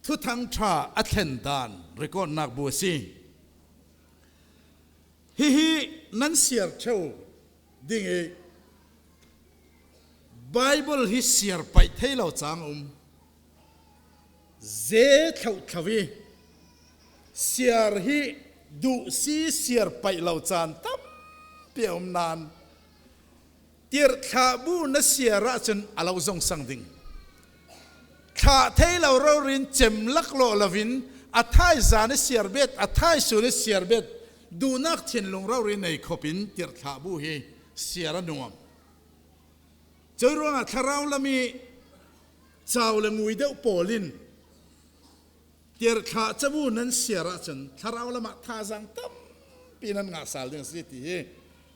ทุทังชาอัตเลนดานเรกอนนักบัวซีฮินั้นเสียเช่าดิ่งไบเบิลฮิเสียไปเท่าเราจางเจเท่าทวีเสียฮิดูซีเสียไปเราจานตั้มเปียมนานเตียร์ขาบูนัเสียระจนอาเราจงสังดิ่งขาเท่าเราเรียนเจมลักโลลาวินอัฐายจานเสียเบ็ดอัฐายสุนเสียเบ็ดดูนักเทียนลงเราเรียนในขบินเตียร์ขาบูเฮเสียระนวมเจอรู้ว่าถ้าเราละมีเจ้าละงวยเดาโปลินเตียร์ขาจะบูนั้นเสียระจนถ้าเราละมาท่าจังตั้มปีนั้นงาสาลเรื่องสิที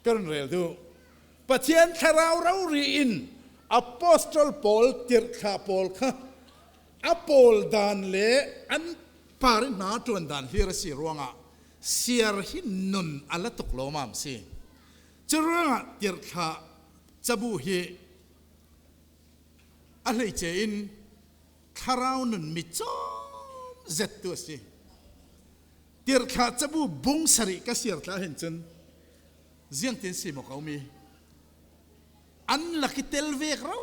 ก็เร็วดูปะเทียนถ้าเราเรียนอัปอสตอลปอลเตียร์ขาปอลค่ะอัปอลดานเล่อันปารินาจวนดานฮิรสีรวงอ่ะเสียร์หินนุนอัลละตุกโลมามสิจะรู้ว่าเตียร์ขาจะบูเฮอะไรเจนคาราวนุนมิจอมเจ็ดตัวสิเตียร์ขาจะบูบุงสริกเสียร์ตาเห็นจนเจียงเต็นสิมกเอามีอันลักเตลเวกเรา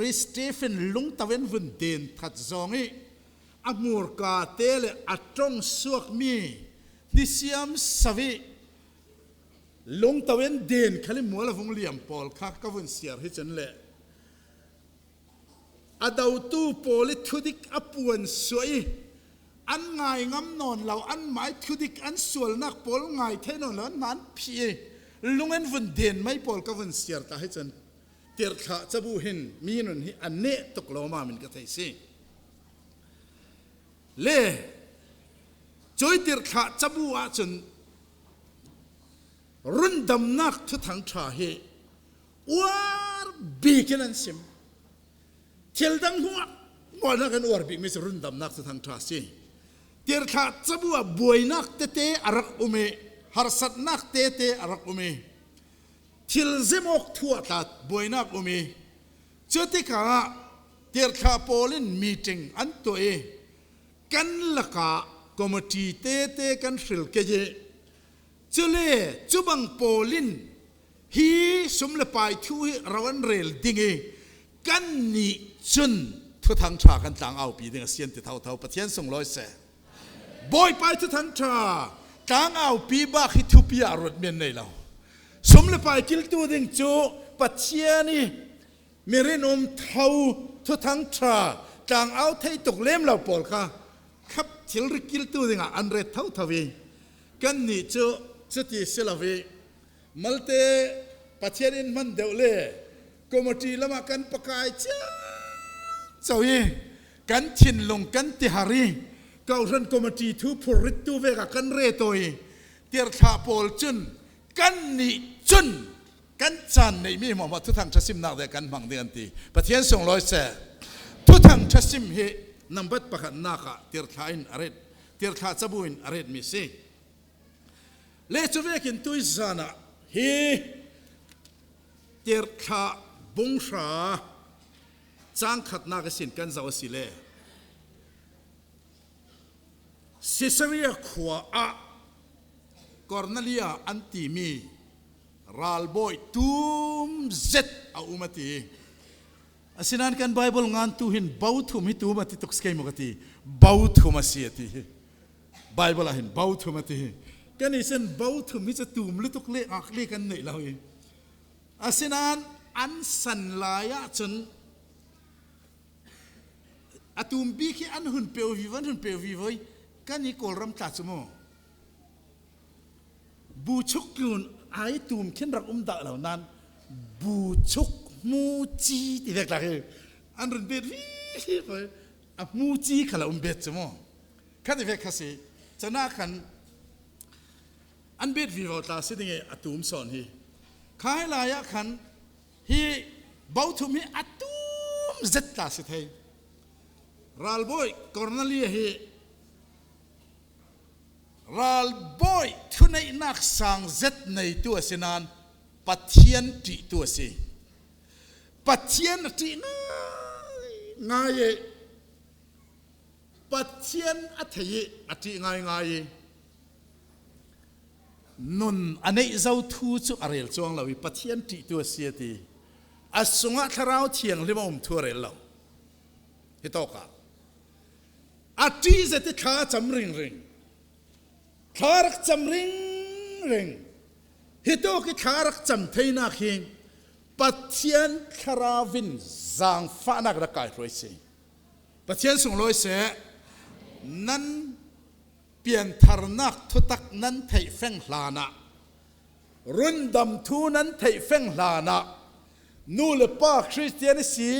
ริสเตฟนลุงตะเวนวุ่นเดนทัดจองอีอมูร์กาเตเลอัตรงสวกมีดิเซียมสวีลุงตะเวนเดนขลิมัวละวงเลียมปอลคักกวุ่นเสียร์ให้จนเละอดาวตูโพลิทุดิกอปวนสวยอันไงงำนอนเราอันหมายทุดิกอันสวลนักปอลไงเทนอนนั้นพี่ลุงเอ็นวันเด่นไม่ปอลก็วันเสียร์ตาให้จนเตียร์ขาจะบูหินมีนุนฮิอันเนตกโลมามันก็ไทยสิเล่จอยเตียร์ขาจะบูอาจนรุ่นดำนักทุทังชาเฮวาร์บีกินันซิมเที่ยวดังหัวบ่อนักกันวาร์บีมิสรุ่นดำนักทุทังชาสิเตียร์ขาจะบูบวยนักเตเตอารักอุเมฮาร์สัตนักเตเตอารักอุเมทิลเซมอกทั่วตัดบวยนักอุเมจุดที่ข้าเตียร์ขาโพลินมีติ้งอันตัวเอกันละกาคอมมิตี้เตเตกันฟิลเกเจจุเล่จุบังโพลินฮีสมเลปายทูราวันเรลดิงเอกันนี่จุนทุกทางชากันต่างเอาปีเดียเสียนติเท่าปะเทียนส่งร้อยเสบอยไปทุกทางชาต่างเอาปีบ้าคิดทุปีอารถเมียนในเราสมเลปายกิลตัวดิ่งจูปะเทียนี่เมรินอมเท่าทุกทางชาต่างเอาไทยตกเล่มเราปอลค่ะครับเที่ยวริกิลตัวดิ่งอันเรเท่าทวีกันนี่จูสติเสลาวีมัลเตปะเทียนินมันเดวเล่กมตีละมากันปะกายจ้าเจ้าอีกันชินลงกันติฮารีเก่ารันกมตีทูพริตตูเวกกันเรโตยเตียร์ชาโพลจุนกันนี่จุนกันจันในมีหมอมาทุกทางชัสิมนักเดียกันบังเดียนตีปะเทียนส่งร้อยเสทุกทางชัสิมเฮนับบัดปะกันนักเตียร์ชาอินอาริดเตียร์ชาจับุอินอาริดมิซีเลจูเวกินตุยซานะฮีเตียร์ขาบุงชาจ้างขัดนักสินกันจะวสิเลซิซาเรียขวาอะกอร์เนเลียอันติมีรัลบอยตูมเจ็ดอาอุมาตีสินันกันไบเบิลงานตูหินบ่าวทุมฮิตูมาติตุกสเกมกตีบ่าวทุมาเสียตีไบเบิลหินบ่าวทุมาตีกันนี่เส้นบ่าวทุมิจะตูมลุตุกเละอักเละกันเนี่ยเราเองสินันอันสันลายจนอาตูมบีขี้อันหุ่นเปียววิวันหุ่นเปียววิวัยกันนี่กอลรำตัดสมอบูชุกยุนไอตูมขึ้นรักดาเหล่านั้นบูชุกมูจีที่เด็กละคืออันรุ่นเบ็ดวิไปมูจีขล่าเบ็ดสมอคันที่เด็กข้าศึกจะน่าขันอันเบ็ดวิวัยตาสิ่งนี้อาตูมสอนฮีข้าให้ลายขันฮีบ่าวทุมีอาตูมเจ็ดตาสิเทรัลบอยกอร์เนเลียฮีรัลบอยทุนในนักสังเจ็ดในตัวสินานปัทเทียนตีตัวสิปัทเทียนตีง่าย ปัจเจียนอัฐยิอัฐิง่ายนุนอันนี้เจ้าทูจุอะไรจวงเราปัจเจียนติตัวเสียทีอาสงะทาราวเทียงลิบอมทัวเรลเราฮิตอกะอัฐิจะติดขาจำริงขารักจำริงฮิตอกขารักจำเทนักหิงปัจเจียนทาราวินจางฟ้านักระกายรวยสิปัจเจียนส่งลอยเสนั้นเปลี่ยนทารนักทุตักนั้นไทยเฟงลานะรุ่นดำทูนั้นไทยเฟงลานะนูเลป้าคริสเตียนสี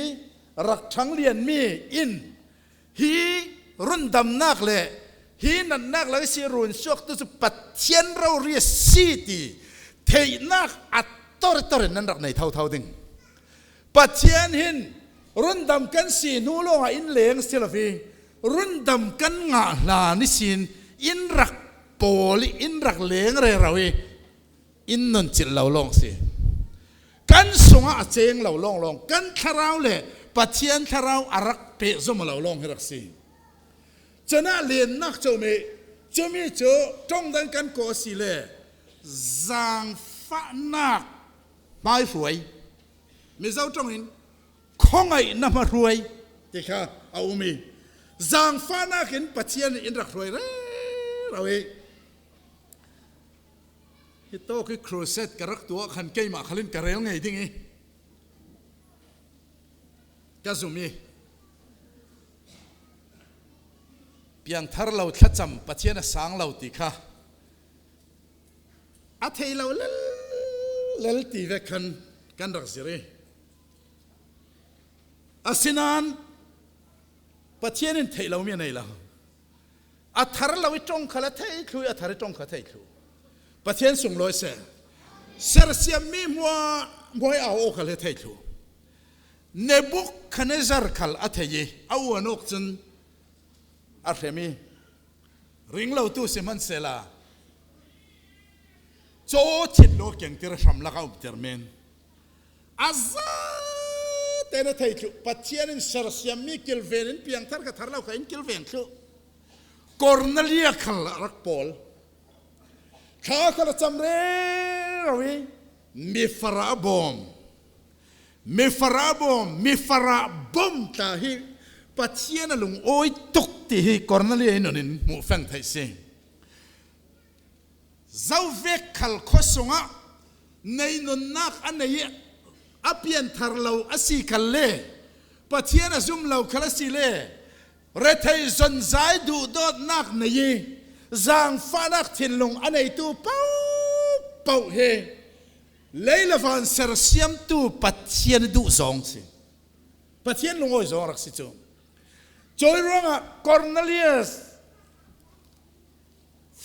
รักทั้งเลียนมีอินฮีรุ่นดำนักเลยฮีนันนักเลยสิรุ่นชกตุสปัจเจียนเราเรียสีตีไทยนักอัตตระนั้นรักในเท่าดึงปัจเจียนหินรุ่นดำกันสีนูโลงอินเลงสิลฟีรุ่นดำกันงาลานิสินอินรักโปลิอินรักเลงเรราวีอินนนจิตเราลองสิกันสงอาเจงเราลองกันทาราวเล่ปัจเจียนทาราวอารักเปะสมเราลองให้รักสิจะน่าเลียนนักเจ้ามีเจ้าจ้องดังกันโกสิเล่จางฟ้านักไม่รวยมีเจ้าจ้องอินคงไงนำมารวยที่ข้าเอามีจางฟ้านักอินปัจเจียนอินรักรวยเราเองฮิโต้คือครูเซตกระรักตัวขันเกยมาขลินกระเรลไงที่งี้กาซุมีเพียงทารเราทัดจำปัจเจียนสังเราติค่ะอาเทเราเล่ตีเวกันรักสิเรอาสินานปัจเจียนเทเราเมียไหนล่ะอาทารเราจงขลัดเทยคลุยอาทารจงขลัดเทยคลุปัจเจียนส่งลอยเสรเสียมีมัวเอาโอขลัดเทยคลุเนบุกคเนซาร์ขลัดเทยเอาวนกจนอาเทมีริงเราตู้สิมันเสลาโจชิดโลกยังที่เราทำลักเอาเทอร์เมนอาซาเตนเทยคลุปัจเจียนสรเสียมีกิลเวนเพียงทาร์กทารเราขยินกิลเวนคลุกอร์เนเลียขลัดรักปอลข้าขลัดจำเรื่องมีฟาราบอมตาฮีปัจเจียนลุงโอยตุกที่ฮีกอร์เนเลียนนินมูฟังไทยเซเจ้าเวกขลขสงะในนนนักอันนี้อภิยันทารเราอสีขลเล่ปัจเจียนซุ่มเราขลัดสิเล่เรทัยจนใจดูดอดนักนี้จางฟ้านักทิ้งลงอันนี้ตู้เป่าเฮเลยละฟันเสรเสียมตู้ปัจเจียนดูสองสิปัจเจียนลงโอยสองรักสิจูจอยร้องอ่ะคอร์เนเลียส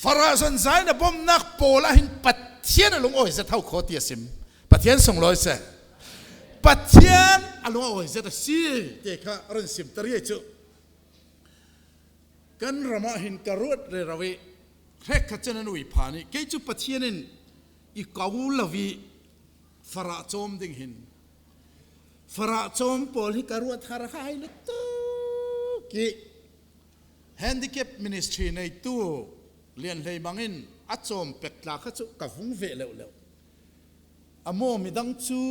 ฟาราจนใจนะบ่มนักโปละหินปัจเจียนลงโอยจะเท่าโคตรเตียสิมปัจเจียนส่งลอยเสปัจเจียนลงโอยจะสีเด็กข้ารันสิมตรีจูกันรำมาหินกระรุดเรวีแค่ขจันนุยพานิเกจุปัจเจียนินอีกาวลวีฟาราโจมดิ่งหินฟาราโจมปอลฮิกระรุดฮาร์ไฮลุตตุกีแฮนดิแคปมินิสทรีในตู้เลียนเลยบังอินอัดโจมเป็ดลาขจุกับฟุงเวเลวเลวอโมมิดังจู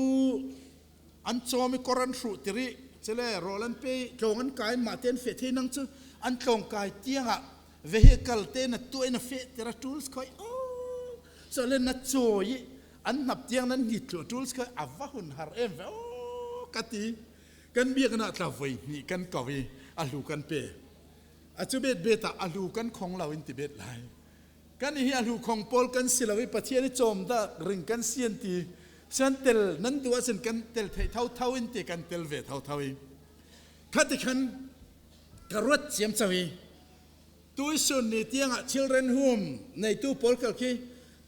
อันโจมิกอรันสุติริเจเลโรลันเปย์โจงันกายมาเต้นเฟทีนังจูอันตรงกายเตียงอะเวฮิคัลเต้นตัวเองเฟตระทูลส์คอยโอ้โซเลนนัดโจยอันนับเตียงนั้นหิตทูลส์คอยอาวะหุนฮาร์เอฟโอ้กัตีกันเบียกันอะทาวายนี่กันกวีอาลูกันเปอาจูเบตเบตาอาลูกันของเราอินติเบตไลกันนี่อาลูของปอลกันสิลาวิปัจเจียนโจมตาริงกันเซียนตีฉันเตลนั้นตัวฉันกันเตลเท่าอินติกันเตลเวทเท่าอีขัดขันกระรดเสียมสวีตัวส่วนนี้เตียงchildren home ในตู้ปอลกันคี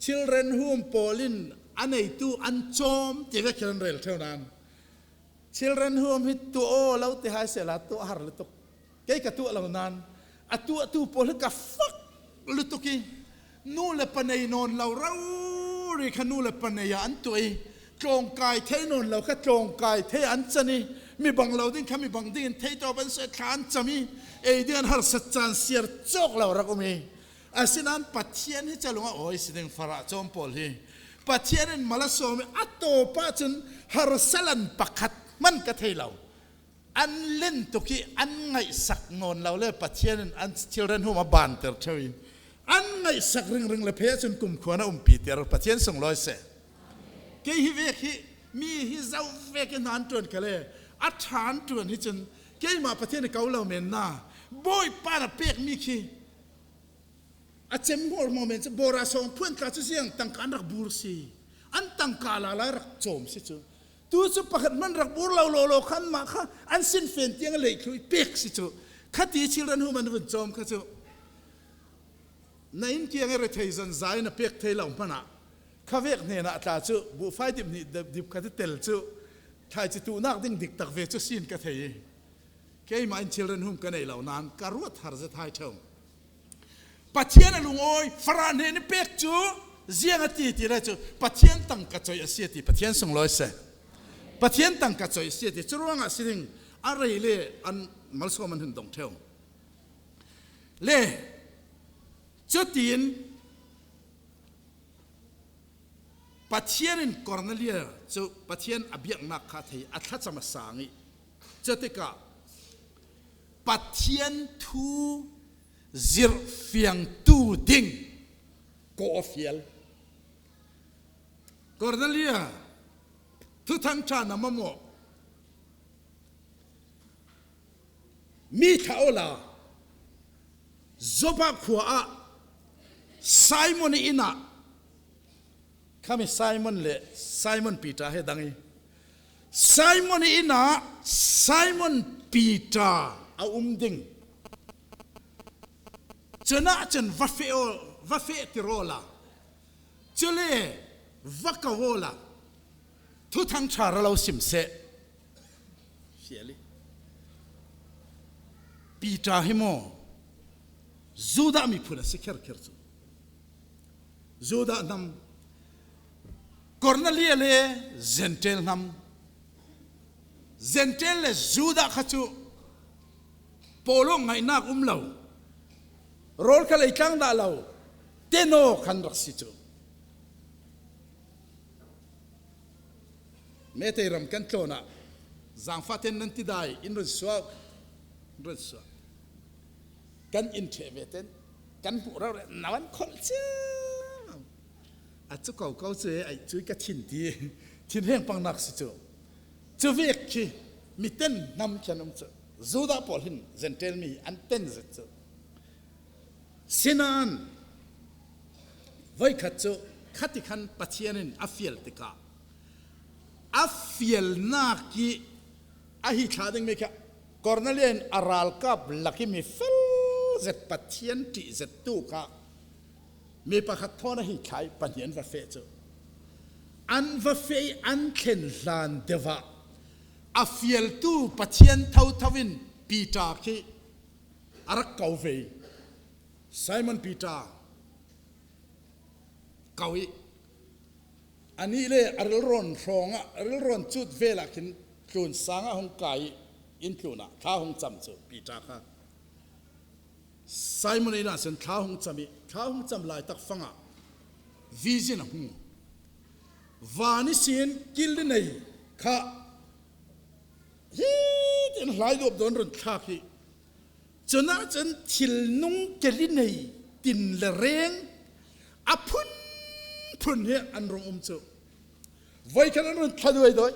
children home ปอลินอันในตู้อันโจมที่เวกเรนเรลเท่านั้น children home ฮิตตัวโอเราที่หายเสละตัวหาร์ลุตุกเกี่ยกับตัวเรานั้นอัตัวตู้ปอลกับฟักลุตุกีนู่นละปนัยนนเราเรียกนู่นละปนัยอันตัวตรงกายเทนนเราแค่ตรงกายเทอันจะนี่ มีบังเราดิ้งข้ามีบังดิ้งเทตัวเป็นเสขานจะมีเดือนหาสัจจานเสียจอกเรารักมีอาศินันปัจเจียนให้จะลงว่าโอ้ยสิ่งฟาระจอมปอลฮีปัจเจียนมาละโซมีอัตโตป้าจนหาสลันปักขัดมันกระเทเราอันเล่นตุกี้อันไงสักงอนเราเลยปัจเจียนอันเชื่อเรื่องหัวมาบานเตอร์เชยอันไงสักเรื่องเลยเพียจนกลุ่มขวานปีเตอร์ปัจเจียนส่งลอยเสเกี่ยฮิเวกิมีฮิเจ้าเวกินานจนกันเลยอัฐานจนฮิจนเกี่ยมาประเทศเกาเหลาเมนนาบอยปาระเปียกมีขี้อาจจะมีโมเมนต์โบราณสองเพื่อนกาจะเสียงตั้งการรักบูรสีอันตั้งกาลาลายรักโจมสิจูตัวจะประคัดมันรักบูรเราโลขันมาค่ะอันสิ้นเฟียนเตียงเลยคือเปียกสิจูขัดที่ชิลันหูมันเป็นโจมค่ะจูในอินเกียงอะไรเทย์สันใจน่ะเปียกเทย์เหล่ามันอ่ะข้าเวกเนี่ยนะตาจูบุไฟดิบนี่ดิบขัดเตลจูไทยจะตูนักดิ่งดิกตักเวจูสินกะเทย์แค่มาอินชิลันหูกันในเหล่านั้นการวัดหาจะไทยเท่าปัจเจียนลุงโอยฝรั่งเนี่ยเป็กจูเจียงตีตีเลยจูปัจเจียนตั้งกัจจอยเสียตีปัจเจียนส่งลอยเสปัจเจียนตั้งกัจจอยเสียตีจูร่างสิ่งอะไรเล่อันมัลสมันหุ่นดงเท่าเล่จุดตีนปัจเจียนกอร์เนเลียจูปัจเจียนอภิญนักขัดให้อัตจะมาสังอีจุดที่ก้าปัจเจียนทูzir fiang tu ding ko ofiel Cornelia tu thang cha na mamo mi thaola zoba khua a Simon ina kami Simon le Simon Peter he dangi Simon ina Simon Peter a ding chana chan vafe tirola chule vakawola thu thang chara lo simse fieli Peter himo zuda mi phuna sikher kherchu zuda nam Cornelia le zentel nam zentel le zuda khachu polo ngai nak umlo rol ka lei tlang da lo teno khan rak si chu me te ram kan tlona zang faten nan ti dai in ro swa kan in theveten kan pu ra nawan khol che a chu kau che ai chui ka thin ti thin heng pang nak si chu chu vek chi mi ten nam chanum chu zuda pol hin zentel mi an ten zet chu sinan vai khatcho khati khan pathianin afiel tika afiel na ki ahi thading me kha Cornelian aral kap laki mi fel zet pathian ti zet tu ka me pakhat thona hi khai pathian va fe chu an va fe an khen lan deva afiel tu pathian thau thawin pita ki arak kau ve Simon Peter kawi ani le aril ron ronga aril ron chut vela kin klun sanga hong kai in kluna tha hong cham chu Peter kha Simon ina sen tha hong cham lai tak fanga vision hung vani sin kil nei kha hi tin lai dop don ron tha ki chana chan thil nung keli nei tin le reng apun phun he an rong chu voi kan ron thadoi doi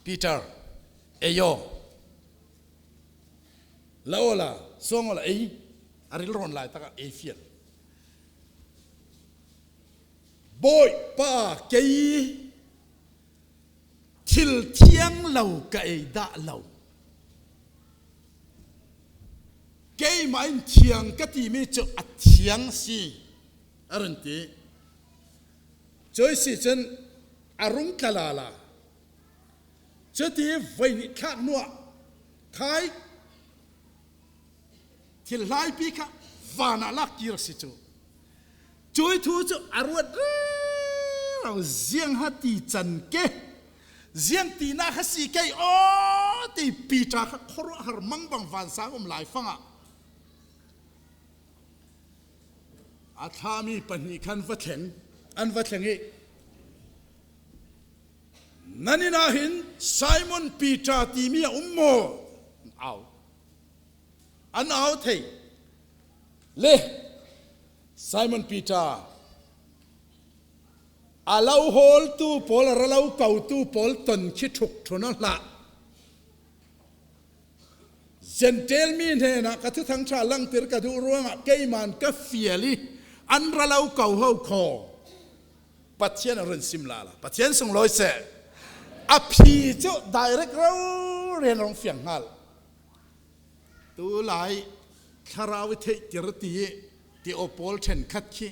Peter eyo laola songola ei aril ron lai taka e fiel boy pa kei thil thiang lau ka ei da lau kei main thiang ka ti mi chu a thiang si aranti choi si chen arung kalala chati vai ni khak nuwa khai thil lai pi kha vana lak kir si chu choi thu chu arwat rau ziang ha ti chan ke เจียงตีน่าฮัสซีเกยโอ้ตีปีตาขรุหรมังบังฟันสางหลายฟังอาทามีปัญหาคันวัดแข็งอันวัดแข็งอีนั่นนี่นาหินไซมอนปีตาตีมีโมเอาอันเอาเทเล่ไซมอนปีตาอาเลาโฮลตูปอลระเลาเก่าตูปอลตนคิดถูกทุนละเจนเทลมีเนี่ยนะกระทุทั้งชาลังติรกระดูร่วงเกยมันก็เฟียลีอันระเลาเก่าเฮาคอปัจเจียนรุนซิมลาละปัจเจียนส่งลอยเสอภิเจ้าไดเรกเราเรียนรองเฟียงฮัลตัวหลายคาราวิเทติรตีที่โอปอลเชนคัดขี้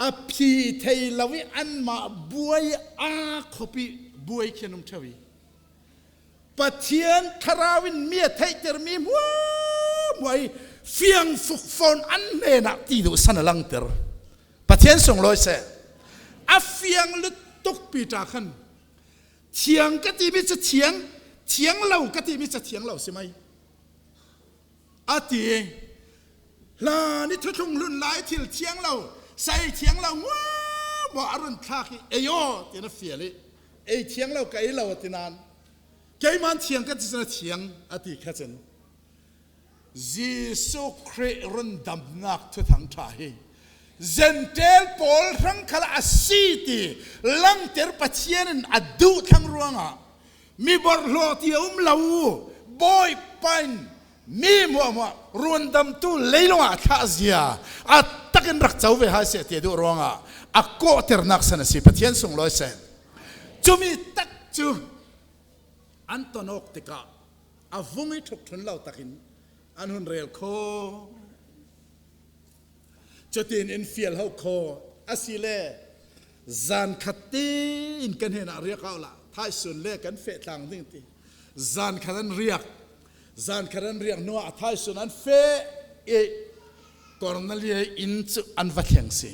อภิเทลวิอันมาบวยอาขบิบวยเขนุมชวีปัจเจียนคาราวินเมียไทยเจอมีมัวมวยเฟียงฟุกฟอนอันเนนักตีดูสันลังเตอร์ปัจเจียนส่งลอยเสอเฟียงลุตุกปีตาขันเถียงกติมิจะเถียงเหล่ากติมิจะเถียงเหล่าใช่ไหมอาตีลานี่ทุกคนรุ่นหลายที่เถียงเหล่าใส่เถียงเราว้าบ่อรุณทักเอโยที่นั่นเฟียเลยเอเถียงเรากับเอเราที่นั่นแกมันเถียงกันที่นั่นเถียงอธิข้าศึกยิสุคริสต์รุนดำนักทุกทางทายเจนเทลปอลทั้งขลาสีตีลังเตอร์ปัจเจียนอดูทั้งรวงอ่ะมีบอลโลที่ลาวบอยปันมีมัวรวนดำตู้เลยลงอ่ะท่าเสียอ่ะตักนรักเจ้าเวหาเสียที่ดูรวงอ่ะอ่ะก็เตอร์นักสนสิปัจเจียนส่งลอยเส้นจูมีตักจูอันตนอกติกาอ่ะฟุงให้ทุกทุนเราตักินอันหุ่นเรียลโคจะตีนอินฟิลเฮาโคอาศิเลจานขัดตีอินกันเห็นอะไรเขาละท้ายสุดเล่กันเฟะต่างดิ้งตีจานขัดเรียกนัวท้ายสุดนั้นเฟะเอกอร์เนเลียอินจุอันวัดแห่งสิ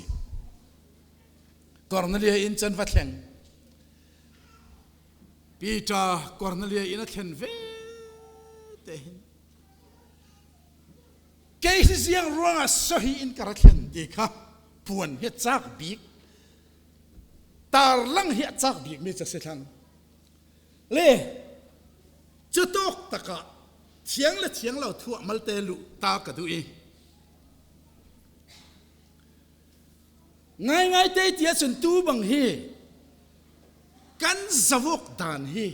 กอร์เนเลียอินจุอันวัดแห่งปีตากอร์เนเลียอินเข็นเวเตหินเกยสิเสียงร้องสหิอินกระเทียนดีค่ะปวนเฮจากบีกตาลังเฮจากบีกมีจะเสียงเล่จุดตกตะกะเทียงและเทียงเราทั่วมัลเตลุตากระดูอีง่ายเตยเตียสุนตูบังฮีกันสวกดานฮี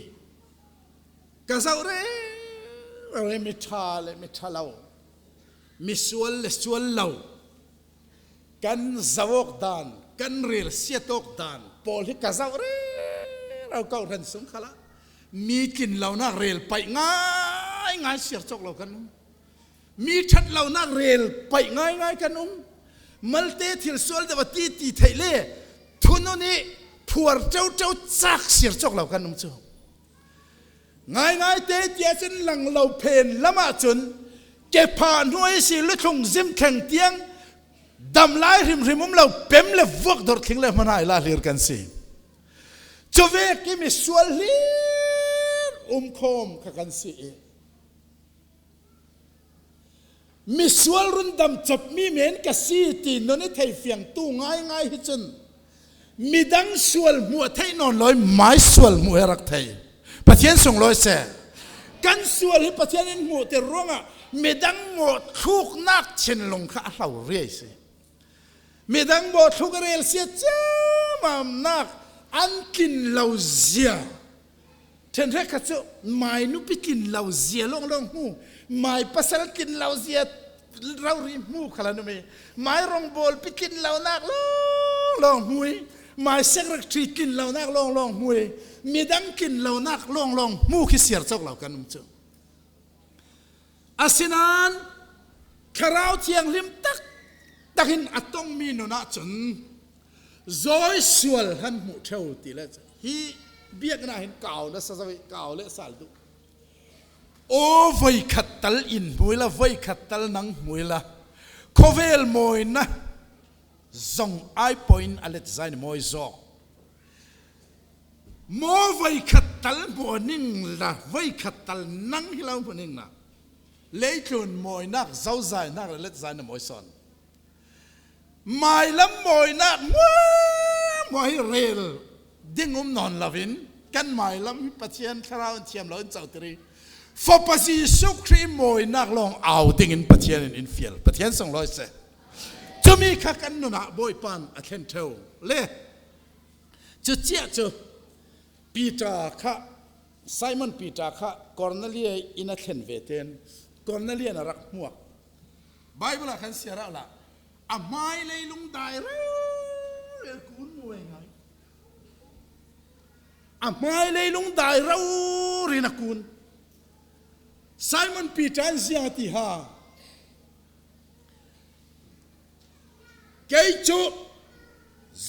กันสาวเร่มิทาเลามิสวลเลสวลเลากันสวกดานกันเรียลเสียตกดานพอลที่กันสาวเร่เราเก่าทันสงขลามีกินเหล่านักเรียลไปง่ายเสียจกเรากันมีชัดเหล่านักเรียลไปง่ายกันมัลเตทิลสวลเดวตีไทยเล่ทุนนี้ผัวเจ้าจักเสียจกเรากันจ้าง่ายเตะเจ้าฉันหลังเราเพนละมาจนเก็บผ่านห้วยสิลุทงซิมแข่งเตียงดำไล่ริมเราเป็มเลววกดอร์ทิ้งเลยมันอะไรเรียกันสิจเวกิมิสวลลีคมกันสิมิสวลรุนดำจับมีเมนกสีตีนนไทยเฟียงตู้ง่ายฮิจนมีดังสวลมัวไทยนอนลอยไม้สวลมัวรักไทยประเทศส่งลอยเสกันสวลที่ประเทศนี้มัวแต่ร้องมีดังหมดทุกนักเช่นลงข้าเราเรียสิมีดังหมดทุกเรียลเสียจ้ามามนักอันกินเหล้าเสียเช่นแรกก็จะไม่นุไปกินเหล้าเสียลงหูไม่ภาษากินเหล้าเสียเราริมหูขนาดนั้นไม่รองบอลไปกินเหล้านักลองหุยไม่เซ็กรักที่กินเหล้านักลองหุยมีดังกินเหล้านักลองหูขี้เสียจกเหล่ากันนุ่มเจ้าอาศินันคราวเทียงริมตักหินอัตตงมีนุนาจนจอยสวลหันหูเท่าตีเลยฮีเบียกน่าเห็นเก่านะสมัยเก่าเลยสาลดูโอ้ไว้ขัดตัลอินมวยละไว้ขัดตัลนังมวยละโคเวลมวยนะจงไอพอยน์อะไรจะใส่มวยจอก โมไว้ขัดตัลบัวนิ่งละไว้ขัดตัลนั่งที่เราบัวนิ่งนะเลยจนมวยนักเจ้าใจนักเล็ดใจน่ะมวยสอนไม่ละมวยนักมวยเรลดิ้งนอนละวินกันไม่ละมีปะเทียนคราวเทียมเราเจ้าตรีฟอปซีสุครีมวยนักลองเอาดิ้งอินปะเทียนอินฟิลปะเทียนส่งร้อยเสจะมีข้ากันนุนะบอยปันอาเคนเทวเล่จะเจ้าจะปีตาข้าไซมอนปีตาข้ากอร์เนเลียอินาเคนเวเทนกอร์เนเลียนรักหัวไบเบิลขันเสียแล้วล่ะอาไม่เลยลุงได้เรื่องคุณมวยไงอาไม่เลยลุงได้เรื่องนักคุณไซมอนปีตาเสียที่ฮะเกยจู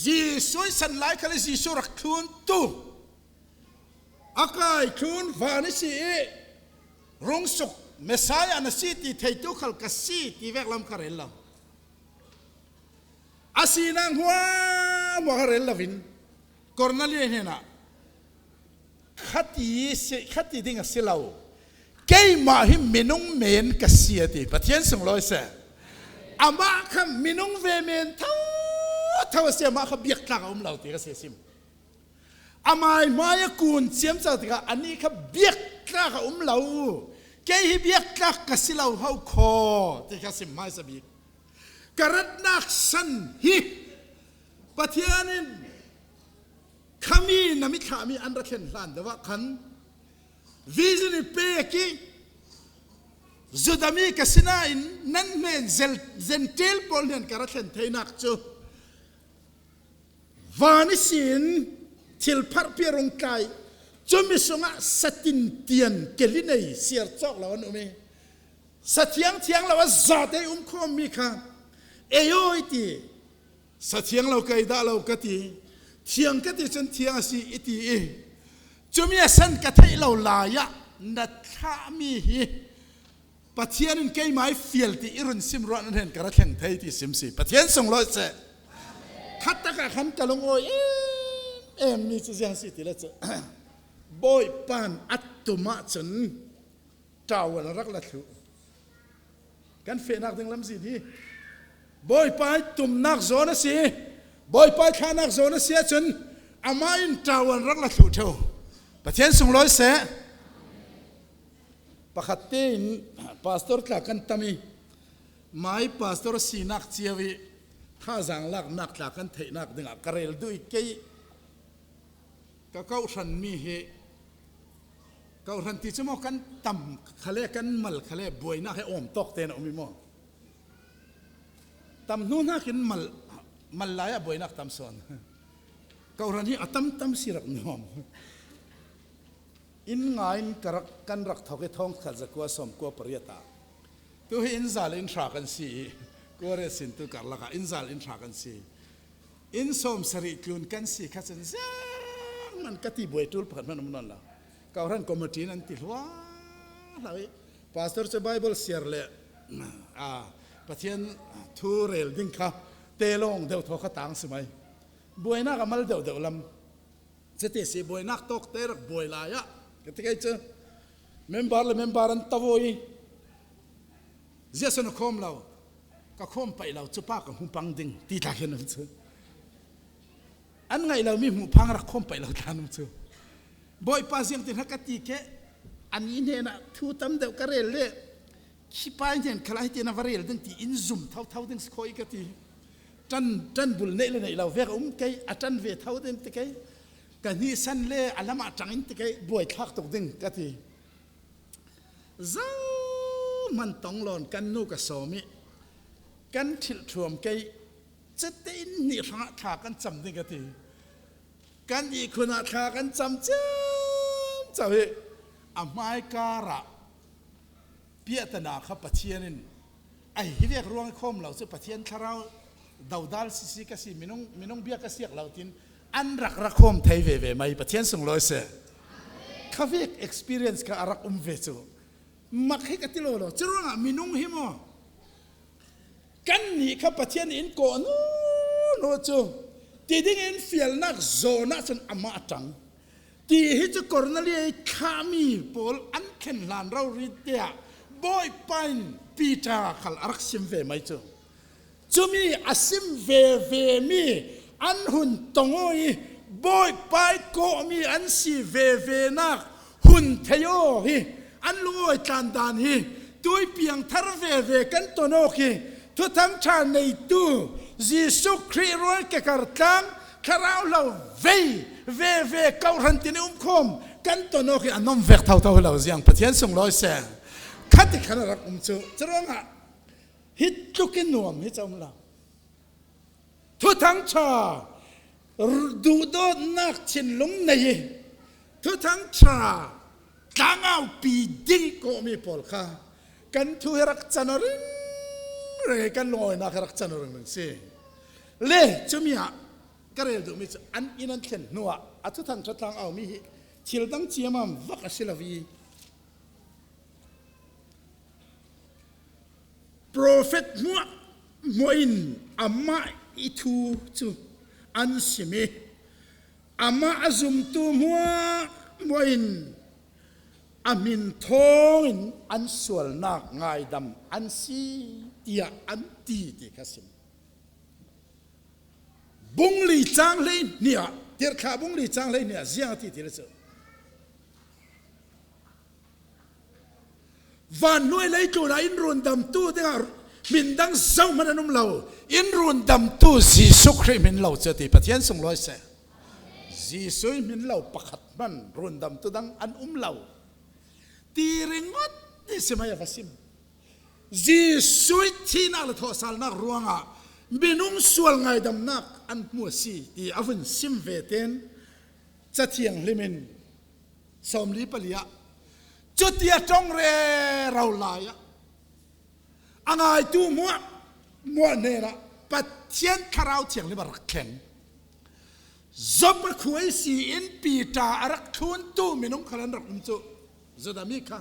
จีสุยสันไลค์เลยจีสุรักคุณตู้อากาศคุณวานิสีรงสุกเมสายานสีที่เทตุขลกัสีที่เวกลำคาเรลลาอาศีนังหัวมคาเรลลาวินกอร์นัลเลียเฮน่ะขัดดิ้งสิลาวเกยมาหิมินุงเมนกัสีที่ปะเทียนส่งลอยเสอามาคำมินุงเวเมนเท่าเสียมาขบียกกลางเราตีกเสียซิมอามายมายกุนเสียมเจ้าตีกอันนี้ขบียกกลางเราเกยบียกกลางกสิเราเฮาคอตีกซิมไม่สบีกระดนักสันฮิปะเทียนินขมีนามิขามีอันรักเห็นหลานแต่ว่าขันวิจินิเปกีจุดมีกสินาอินนั่นเองเซนเทลบอลเนียนการะเห็นเทนักจูวานิสินทิลพัรพิรงกายจูมิสงะสตินเตียนเกลินัยเสียร์จอกเราหนุ่มสเทียงเทียงเราว่าจัดให้คอมมีค่ะเอโยอิติสเทียงเราเกยดาเรากติเทียงกติจนเทียงสิอิติจูมีสันกติเราลายะนัดขามีฮีปะเทียนเกยไม้ฟิลที่อิรุนซิมร้อนนั่นเห็นกระแข่งไทยที่ซิมซีปะเทียนส่งร้อยเสขัดตะกะขันกะลงโอยมีสิ่งสิ่งที่ละเจบอยปานอัตตุมาจนเจ้าวันรักละทุกันเฟนักถึงลำสิที่บอยปานตุ่มนักโซนสิบอยปานขานักโซนเสียจนอามาอินเจ้าวันรักละทุเท่าปะเทียนส่งร้อยเสปะขัดเตนพาสตอร์ตะกันตามีไม่พาสตอร์สีนักเจียวีข้าจังลักนักตะกันเทนักดึงกระเรลด้วยเกยก็เขาฉันมีเหเขาฉันที่จะมองกันต่ำทะเลกันมัลทะเลบวยนักให้อมตกเตนอมิมอต่ำนู้นนักกินมัลลายบวยนักต่ำส่วนเขาฉันนี่ต่ำสิรักนอมอินงายนกระกันรักทอกท้องขัดจะกัวสมกัวปริยตาตัวอินซาลอินทรากันสีกัวเรสินตัวกัดละกันอินซาลอินทรากันสีอินสมสริกุนกันสีขัดเซนเซมันกติบวยทุลผ่านมันนั่นละเขาท่านคอมมิตี้นั่นติดว่าเลยพาสเตอร์จะไบเบิลเสียร์เลยปะเทียนทูเรลดิ้งค่ะเตลงเดี๋ยวทอขตังสมัยบวยนักมัลเดี๋ยวลำจะเตะสีบวยนักตกเตะรักบวยลายะก็ที่ไงเจอเมมเบอร์เลยเมมเบอร์อันตะโวยเจ้าสนุกคมเราก็คมไปเราจะป้ากับหูปังดิ้งตีตาเห็นนั่นเจออันไงเรามีหูพังรักคมไปเราทานนั่นเจอบอยป้าเสียงติดหักตีแค่อันนี้เนี่ยนะทูตำเดียวกระเรลเลยขี้ป้าเนี่ยคล้ายที่นาวาเรลตั้งที่อินซุ่มเท่าตั้งสกอยกตีจันบุลเนลเนี่ยเราเวกไกอาจันเวเท่าตั้งที่ไกกันนี่สันเล่อัลมาจังอินที่ไกบวยทักตกดึงกตีเจ้ามันต้องหลอนกันนู่กับสามีกันทิลทวมไกจะเต้นนี่รักขากันจำดึงกตีกันอีกคนขากันจำเจ้าเฮ้อเมริการะเปียตนาขับปะเทียนินไอ้เรียกร้องคมเราจะปะเทียนคาราดาวดัลซิกสิมินงเบียกเสียกเราทินอันรักคมไทยเวไม่ปะเทียนส่งลอยเสียข้าเวก experience กับรักเวจูมักให้กันที่โลเราจะรู้ว่ามินงหิมอกันนี่ขับปะเทียนอินโกโนจูที่ดิ้งอินฟิลนักโซนักจนอามาจัง ตีฮิจกรนั่นเลยขามีปอลอันเข็นหลานเราริเดียบอยปันปีตาขัลอารักซิมเวไม่เจอจะมีอาซิมเวมีอันหุ่นตงอยบอยไปก็มีอันสีเวนักหุ่นเทโยฮีอันลุงอยจันดานฮีตัวเพียงทาร์เวกันตัวนกฮีทุกทั้งชาในตัวยิสุคริโรยเกกรตังคาราวเราเวเก้าหันตินคมกันตัวนกฮีอันน้องเวกเท่าเราเสียงประเทศส่งลอยเสียขัดขันรักจูจะร้องอ่ะฮิตตุกินนวมฮิตจำละทุกทั้งชาดูโดนนักชินลงในทุกทั้งชาตั้งเอาปีดีก็มีพอลค่ะกันทุรักจันริงเรกันลอยนักรักจันริงสิเล่จะมีอะก็เรียกดูมิจอันอินันเข็นนัวอัทุกทั้งชาตั้งเอามีชิลตั้งเจียมันวักสิลาวีProphet muin amma itu tu ansime amma azum tu muin amin thong ansual nak ngai dam ansi tia anti ti kasim bungli chang le nia tir kha bungli chang le nia ziang ti ti le chu van nuôi lấy chỗ là in ruộng đầm tu thế nào mình đang sống mà nó lâu in ruộng đầm tu Jesus Christ mình lâu chưa thì bắt hiện sung lối sẽ Jesus mình lâu bắt hạt man ruộng đầm tu đang ăn lâu thì ringot đi xem ai phát sim Jesus thì nào là thọ sal nak ruộng à mình sual ngày đầm nak ăn mua si thì avun sim về tên cha thiang limin som li paliaจุดที่จงเรเราลายอันไอตูมัวเนี่ยนะปัจเจียนคาราวเทียงลิบรักแข็งจบมาคุยสีอินปีตารักทุนตู้มินุงขลันรักมุจุจุดามิค่ะ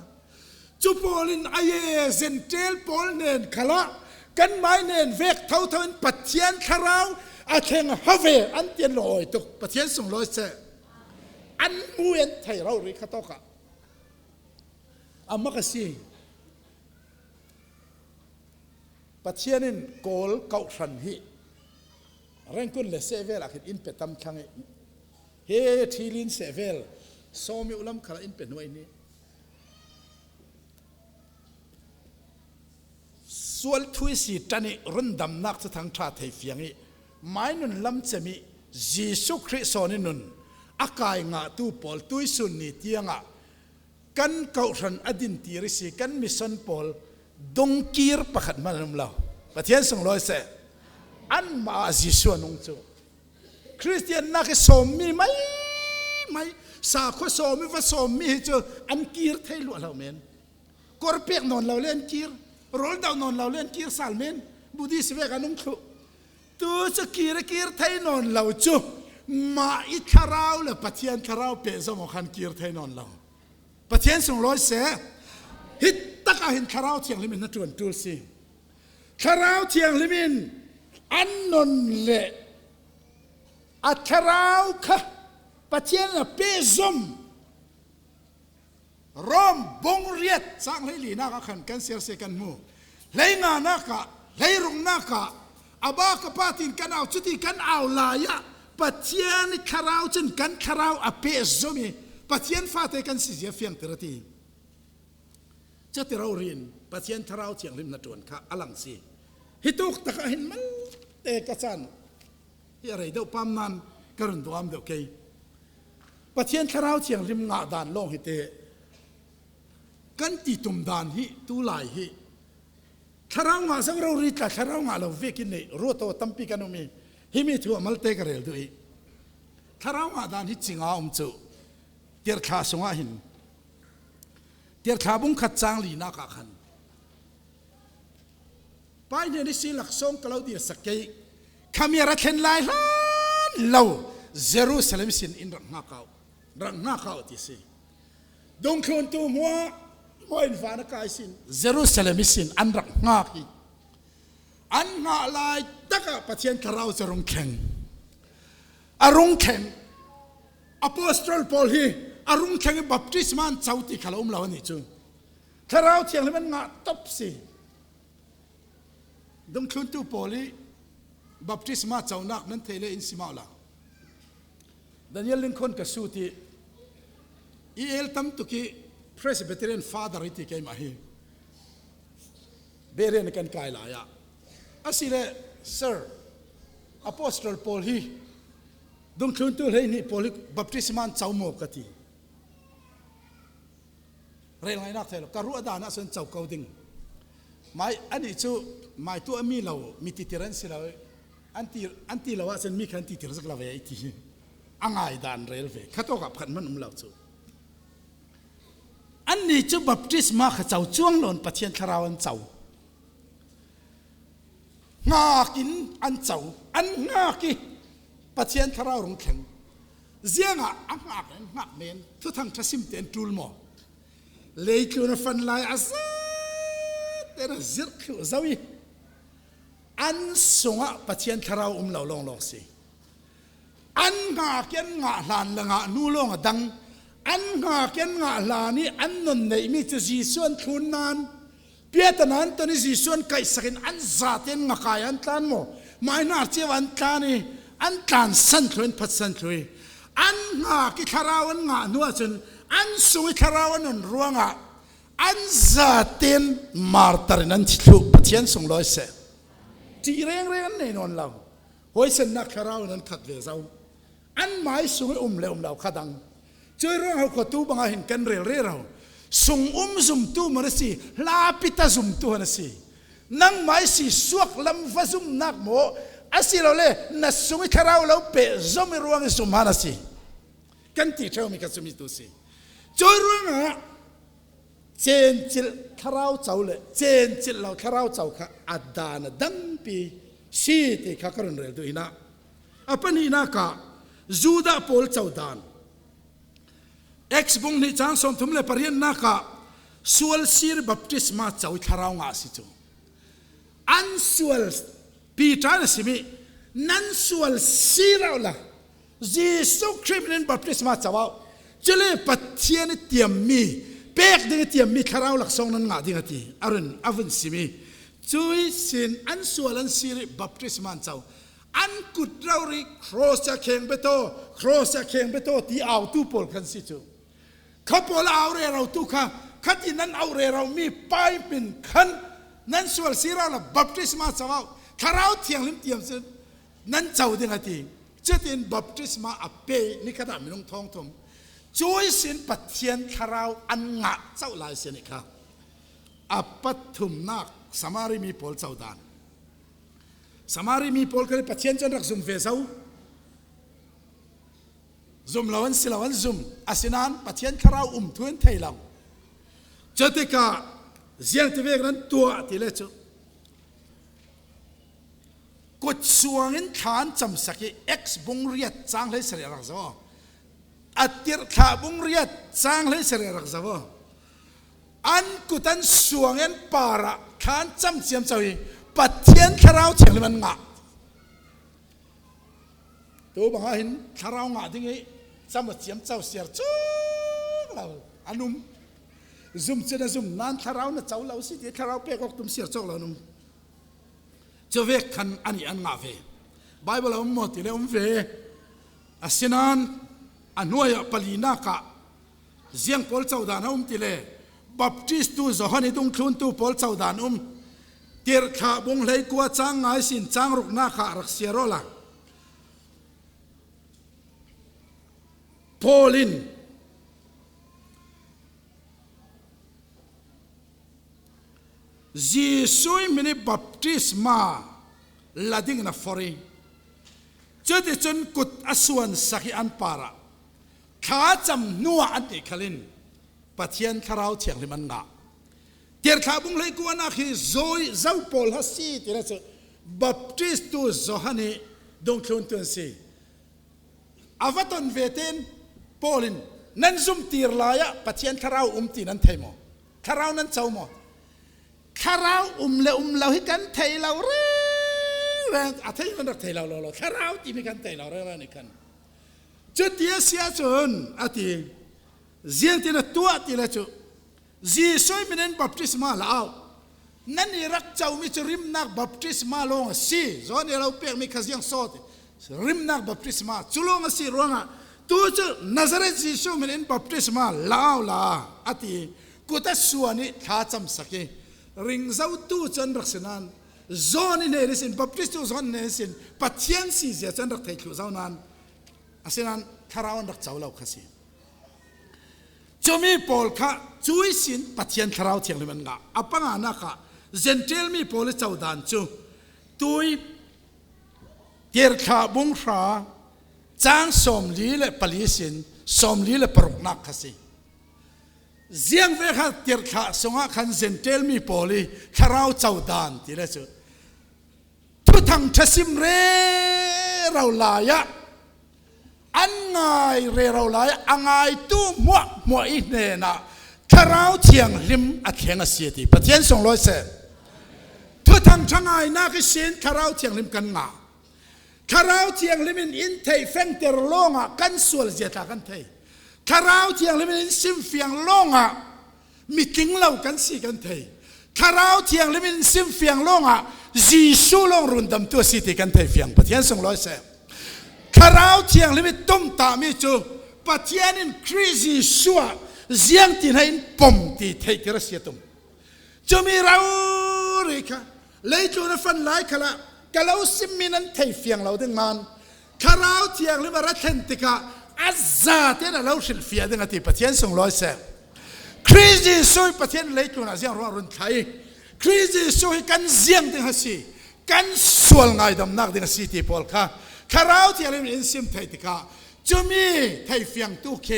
จุปอลินไอเอเซนเทลปอลเนนขละกันไม้เนนเวกเท่าเป็นปัจเจียนคาราวอาเทงฮาเวอันเตียนลอยตุกปัจเจียนส่งลอยเสอันมวยไทยเราเรียกตัวค่ะอามาkasi pathianin kol kau than hi rengkun le sevel akhin in petam thange he thilin sevel somi ulam khala in pe noi ni sual thui si tani rundam nak cha thang tha thei fiangi mainun lam chemi Jesus Christ sonin nun akai nga tu pol tui sun ni tiangaกันเก่าทันอดินตีริสีกันมิสันปอลดงกีร์ประคัดมันนุ่มเหล่าประเทศส่งลอยเสอันมาจิสวนงจูคริสเตียนนักสมมีไหมสาขสมมีว่าสมมีจูอันกีร์ไทยล้วนเราเมนกอร์เปียกนอนเราเล่นกีร์โรลดาวนอนเราเล่นกีร์สาลเมนบุดีสเวกันนุ่งจูตัวจะกีร์ไทยนอนเราจูมาอิคาราวและประเทศคาราวเปย์สมองคันกีร์ไทยนอนเราประเทศส่งร้อยเสฮิตตะกาเห็นคาราวเทียงลิมินนัดจวนตูสิคาราวเทียงลิมินอันนนเละอัคาราวค่ะประเทศน่ะเปซอมรอมบงเรียดสร้างให้ลีน่าขันกันเสียเสกันมูเลยงานักะเลยรุงนักะอาบากปาตินกันเอาจุดที่กันเอาลายะประเทศคาราวจนกันคาราวอเปซอมีปัจจัยฟ้าเตกันสิเสียเฟียงเตระทีจะเตเราเรียนปัจจัยทาราวเฉียงริมนัดจวนค่ะอลังสีฮิตุกตะกะเห็นมันเตกะจันที่อะไรเดี๋ยวปั๊มนั้นกระดุนตัวอันเดียวกันปัจจัยทาราวเฉียงริมงาดานลงฮิเตกันตีตุ่มดานฮิตูไลฮิทาราวงาสังเรารีตาทาราวงาเราเวกินนี่รัวโตตั้มปีกันมีฮิมีถั่วมัลเตกะเรลด้วยทาราวงาดานฮิจิงอาจูเตียร์ขาสงหินเตียร์ขาบุ้งขัดจางลีนักขันไปเนี่ยนี่สิหลักสงกล่าวดีสักกี่ขมีรักเห็นลายล้านเหล่าเยรูซาเล็มสินอินรังนาคาวที่สิดงคืนตัวมัวอินฟานกายสินเยรูซาเล็มสินอันรังนาคีอันนาลายตะกะปะเทียนคาราวจะรงแข็งอารมณ์แข็ง apostol Paul hi arung thang baptisman chauti khala law ni chu tharau thiang le man nga top si dong thun tu Paul hi baptisma chaunak nan thele in simaula Daniel Lincoln ka suti el tam tu ki Presbyterian father iti kay mahi beren kan kai la ya asile sir apostol Paul hi dong thun tu le ni Paul baptisman chaumo kati re ngai nak thelo karu adana sen chau kauding mai ani chu mai tu ami lo mi ti tiran sila anti lawa sen mi kan ti tir sak lawa iti angai dan rel ve khato ka phan man law chu an ni chu baptisma kha chau chuang lon pathian tharawan chau nga kin an chau an nga ki pathian tharaw rong theng zianga anga nga men thu thang thasim ten tul mo leiku na fan lai asa tera zir khu zawi an sunga pathian tharaw law long long si an nga ken nga hlan la nga nu long dang an nga ken nga hlani an non nei mi chu jisuan thun nan piatanan to ni jisuan kai sakin an zaten nga kayan tlan mo mai na chewan tlani an tlan san thun phat san thui an nga ki tharawan nga nuwa chun an sui tharawan on ruanga an zaten martar nan thlu pathian sung loi se ti reng reng nei non law hoi sen na tharawan an khat ve zau an mai sung le law khadang chơi rồi họ có tu bằng hình căn rèn rê rồi sung zoom tu mà nó xì la pita zoom tu nó xì nang mai xì suak lam fa zoom nak mo asi lo le na sung cái rau lo pe zoom ruang zoom mana xì căn ti theo mi cái zoom tu xì chơi rồi à chen chil rau chau le chen chil lo rau chau kha adana dang pi si ti kha karon rel tu ina apan ina ka juda pol chau dan ex bung ni chang som thum le parian naka sual sir baptisma chau tharau nga si chu an sual peter na simi nan sual siraula jesu christian baptisma chawa chele pathian tiam mi pek de tiam mi tharau lak song nan nga ding ati arun avun simi chui sin an sual an sir baptisma chau an kut rauri cross ya kheng beto ti au tu pol kan si chu Kapola aure rau tuka kati nan aure rau mi pai pin khan nan sual sira la baptisma chawau tharau thiang lim tiam se nan chau ding ati chetin baptisma ape ni kada minung thong thom choi sin pathian tharau an nga chau lai se ni kha apathum nak samari mi pol chau dan samari mi pol kale pathian chan rak zum ve sau zoom lawan silawan zoom asinan pathian kharau thuen theilaw chatika ziang te vek ran tua ti le chu kot suangin than cham saki ex bung riat chang le sari rak zo atir kha bung riat chang le sari rak zo an kutan suangin para khan cham chiam chawi pathian kharau cheng le man nga to banga hin kharau nga dingi sama chiam chau siar chu law anum zoom chena zoom nan tharau na chau law si ti tharau pe kok tum siar chok law num chovek khan ani an nga ve bible om mo ti le ve asinan anoya palina ka ziang pol chau dan ti le baptist tu zohani tung thun tu pol chau dan tir kha bung lei kwa chang ngai sin chang ruk na kha rak siarola Paulin Jisui mini baptisma lading na fori chute chun kut aswan saki an para kha cham nuwa ati khalin pathian tharau thiang liman nga ter kha bung lei ku ana khi zoi zau Paul hasi tira chu baptist tu zohani dong thun tun si avaton veten Paulin nan zum tir laya pathian tharau ti nan thaimo tharau nan chaumo tharau le lau hi kan thailau re a thai man rak thailau lo tharau ti mi kan thailau re ni kan จุดที่เสียจนอติเจียงที่ละตัวที่ละจุจีสวยมันบัพติศมาแล้วนั่นนี่รักเจ้ามิจริมนักบัพติศมาลงสิจอนเราเปียกมีขยันสอดริมนักบัพติศมาจุลงสิร้องตัวจุนาซาเรตจีสวยมันบัพติศมาแล้วล่ะอติกูตัดส่วนนี้ท้าจำสักริงเจ้าตู้จนรักษณันจอนนี่เนี่ยสินบัพติศจอนเนี่ยสินปัจเจียนสิเสียจนรักไทยคือเจ้านั้นอาศัยนั้นคาราวรักเจ้าเราขสิจะมีปอลค่ะช่วยสินปัจเจียนคาราวเทียงเลยมันงะอัปปะงานะค่ะเจนเทลมีปอลเจ้าดันจูตุยเดียร์ขาบุงราจางสมลีและปลิสินสมลีและปรุกนักขสิเจียงเวข้าเดียร์ขาสงฆ์ขันเจนเทลมีปอลีคาราวเจ้าดันที่ละจูทุกทางทัศิมเรเราลายะอันไงเรเราลายอันไงตู้มัวอีเนนะคาราวเทียงริมอัดเขียงเสียทีประเทศ200เซนทุกทางช่างไงน่าก็เสียนคาราวเทียงริมกันงาคาราวเทียงริมอินเทยเฟงเตอร์ลงอ่ะกันส่วนเสียตากันเทยคาราวเทียงริมอินซิมเฟียงลงอ่ะมีกิ้งเหล่ากันสีกันเทยคาราวเทียงริมอินซิมเฟียงลงอ่ะจีสูลงรุนดำตัวสีติกันเทยเฟียงประเทศ200เซนคาราวเทียงลิมิตตุ้มตามิจูปะเทียนินคริซีชัวเสียงที่ให้ปมที่เทกระเสียตุมจะมีเราหรือคะเลยจูนฟันไล่ขละกะเราซิมมินันเทเฟียงเราดึงมันคาราวเทียงลิมารัตเทนติกาอัซซาเตนะเราสิลเฟียดึงที่ปะเทียน200เซนคริซีชัวปะเทียนเลยจูนเสียงรุนไทยคริซีชัวกันเสียงดึงฮัสซีกันส่วนไงดำนักดึงฮัสซีที่พอลค่ะคาราวที่เราอินซิมไทยติกาจะมีไทยเฟียงตุเค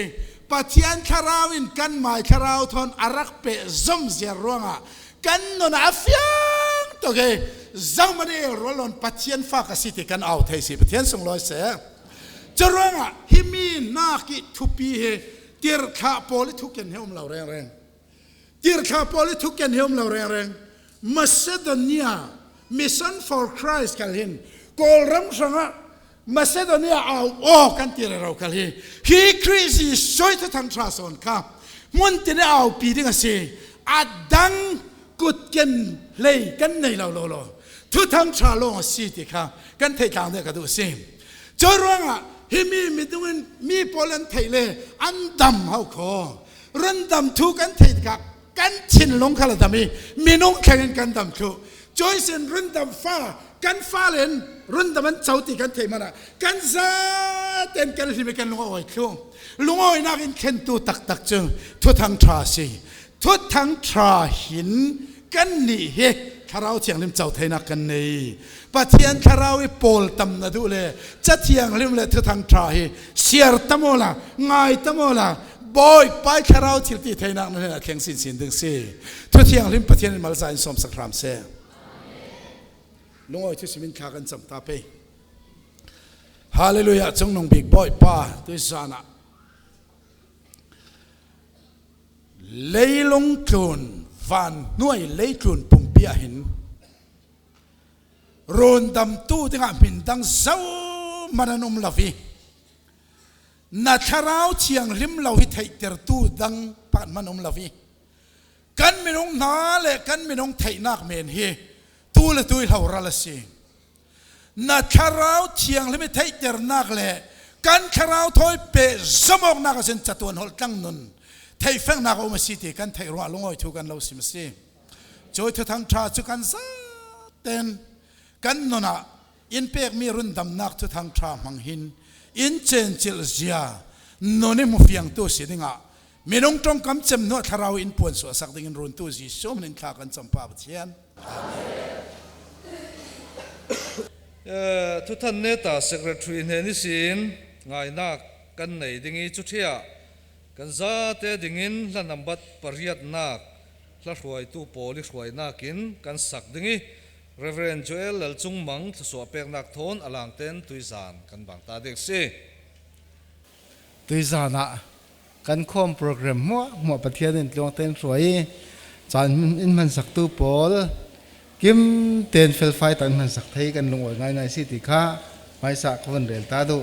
ปะเทียนคาราวอินกันหมายคาราวทอนอารักเปะซมเสียร่วงอ่ะกันนนอาเฟียงตุเคจังมันเอรลอนปะเทียนฟ้ากสิติกันเอาไทยสิปะเทียน200เสจะร่วงอ่ะฮิมีนาคิทุปีเฮตีร์ข้าโพลิทุกกันเฮมเราแรงตีร์ข้าโพลิทุกกันเฮมเราแรงมาเซโดเนียมิชชั่น for Christ กันเห็นกอลรัมสังะมาเซโดเนียเอาโอ้กันที่เราคัลฮีคริสต์ช่วยทางทราสอนครับมุนที่เอาปีดิ้งสิอัดดังกุดกันเลยกันในเราโลทุกทางทราลงสิที่ครับกันเทกันเด็กก็ดูสิจอรังอ่ะฮิมีตรงนั้นมีโปแลนด์ไทยเลยอันดำเขาขอรันดำทุกันไทยกันชินลงขลัดมีน้องแข่งกันดำคือจอยเซนรันดำฟ้ากันฟ้าเลนรุ่นแต่มันเจ้าตีกันเทมันอะกันซาเต็นกันที่ไม่กันลุงอ้อยคือลุงอ้อยนักอินเข็นตัวตักจึงทุกทางทราสีทุกทางทราหินกันนี่เฮคาราวเทียงลิมเจ้าไทยนักกันนี่ปะเทียนคาราวอีโปลตำนาดูเลยจะเทียงลิมเลยทุกทางทราเฮเสียร์ตะโมละง่ายตะโมละบอยไปคาราวที่ตีไทยนักนั่นแหละแข่งสินดึงสิทุกเทียงลิมปะเทียนมาลายสมสักครามเสลุงอ้อยที่สิมินขากันจำตาไปฮาเลลูยาจงนงบิ๊กบอยป้าตุยสานะเลยลงทุนฟันหน่วยเลยทุนปุ่มเปียหินโรนดำตู้ที่งาบินดังเจ้ามันนมลาวีนัทราวเชียงริมลาวิไทยเตอร์ตู้ดังปานมันนมลาวีกันไม่น้องนาเลกันไม่น้องไทยนักเมนเฮตู้ละตู้เราราลสินัดคาราวเชียงลิมิตไทยเจอนักเลยกันคาราวถอยเปะสมองนักเส้นจัตุนหดตั้งนุนไทยฟังนักอมสิติกันไทยรัวลงอ้อยทุกันเราสิมสิจอยทุกทางทราจุกันซาเต็นกันนนอ่ะอินเปกมีรุ่นดำนักทุกทางทรามังหินอินเจนจิลเซียนนมุฟียงตัวสิดิงอ่ะมีน้องตรงคำจำนวนคาราวอินปวนสวสักดิ่งรุ่นตัวสิชมนินขากันจำปาบเทียนทุกท่านเนต้า secretary เฮนิสินง่ายนักกันในดิ่งจุดเทียกันซาเตดิ่งินละนำบัดปริยัดนักละรวยตู้โปลิรวยนักินกันสักดิ่ง Reverend Joel ลจุงมังสวเปกนักทนอลังเต้นตุยสานกันบางตาเด็กสิตุยสานะกันคอมโปรแกรมมัวประเทศนี้ลงเต้นรวยจานอินมันสักตู้โปลกิมเต้นเฟลไฟตันมันสักไทยกันลงง่ายๆสิติค่ะไม่สักวันเรียนตาดู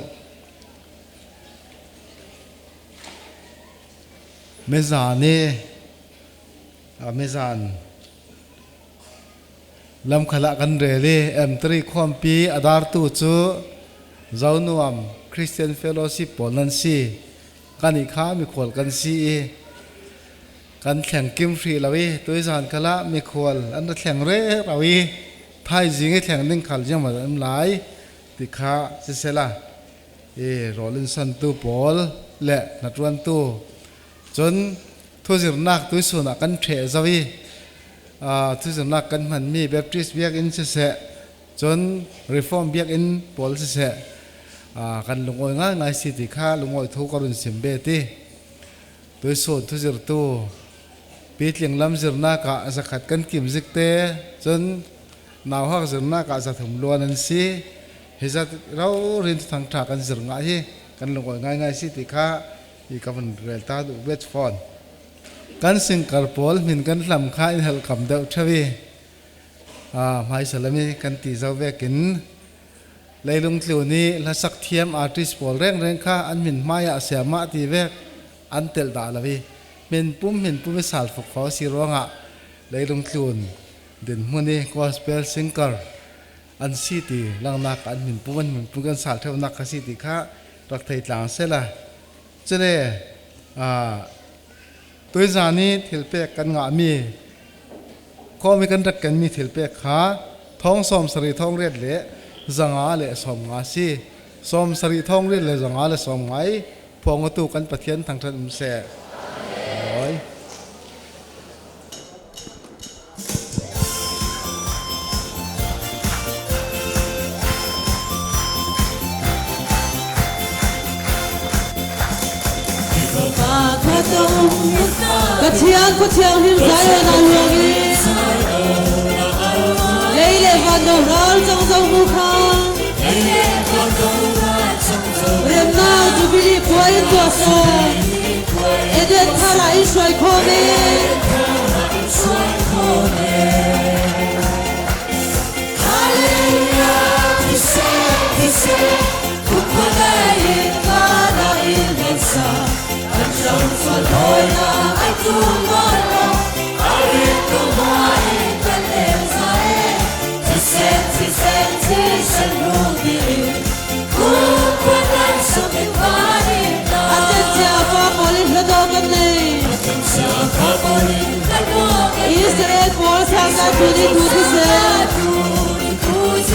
เมซานีเมซานลำขละกันเรลีตรีความปีอดาร์ตูจูเจ้าหนุ่มคริสเตียนเฟลโลชิปปอลันซีกันอีกข้ามีขวดกันซีกันแข่งกิมฟรีลาวีตัวจานขละมีขวดอันนั้นแข่งเร่ลาวีไทยจิงแข่งนิ่งขัลยังมาอันหลายติข้าเสร็จละโรลินสันตูบอลเละนัดวันตูจนทุจิรนักตัวส่วนกันเทจาวีทุจิรนักกันมันมีแบบทริสเบียกอินเสะจนรีฟอร์มเบียกอินบอลเสะกันลงอ้อยง่ายสิติข้าลงอ้อยทุกคนสิมเบติตัวส่วนทุจิรตูปีเลียงลำจิรนักจะขัดกันกิมซิกเตจนนาวฮักจิรนักจะถึงล้วนนั่นสิเฮจัดเราเรียนทางทางกันจิรง่ายกันลงอ้อยง่ายสิติข้าอีกวันเรลตาดูเวทฟอนกันสิงคโปร์มินกันลำค่ายเฮลคำเดาชวีไม่สลัมกันตีเจ้าเวกินเลยลงที่นี้ละสักเทียมอาร์ติสต์บอลเร่งข้าอันมินไม่อาเสียมาตีเวกอันเตลดาลวีมินปุ่มสาลฟุกฟ้าสิร้องเลยลงที่นี้เดินมันนี่ก็สเปลซิงเกอร์อันซีตีลังนักอันมินปุ่มกันสาลเท่านักซีตีข้ารักไทยหลังเสละเจเล่ตัวจานี้ถิลเปกกันงามีข้อมีกันรักกันมีถิลเปกขาท้องสมสรีท้องเรียดเละจังอาเละสมงาซีสมสรีท้องเรียดเละจังอาเละสมไงพวงตุกันปะเทียนทางถนนเสะกะเทียงหิมใจนาลวงอีเลเลฟันดงรัลจงจงมุขเรียมนาจูบิลีพวยตัวโซเอเดนทาราอิสวยโคเมฮาเลลูยาทิเซคุปะไดกานาอิลเมซาSola ai tu molo ai tu mai kalezai ti se ludi ku kwanan so bivani na atentia fa polin ladogane atentia fa polin ladogane Israel por sanga tuni se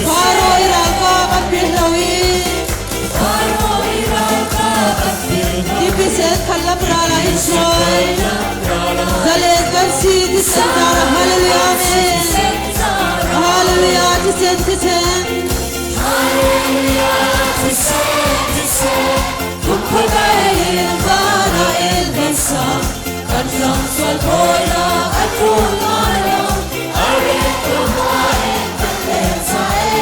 faro iraka kapirawi faro iraka Dipiset kalam rala Israel Zalet kan si tisar Hallelujah amen Hallelujah tisen Hallelujah tisen Kukudayin Bana ilbesa Kan samswal hola Atumalo Aritu hain Kalezai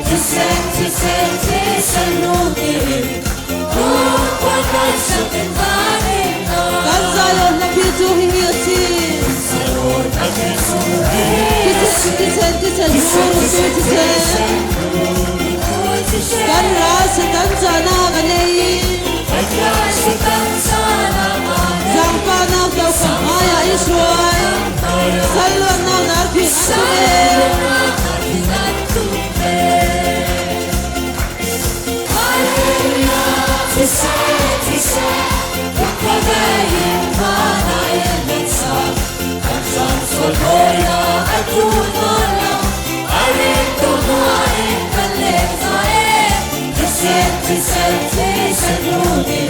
Tisen Nudirin Kansayon na kitu hingiyoti Tisen Kanrasi kansana ganei Zangpa na daw kamaya Israel Salwan na narkin atume Tise, kupadayin mana ilmetsa Kansang solhoya atunala Aritu hain kalezai Tise ludi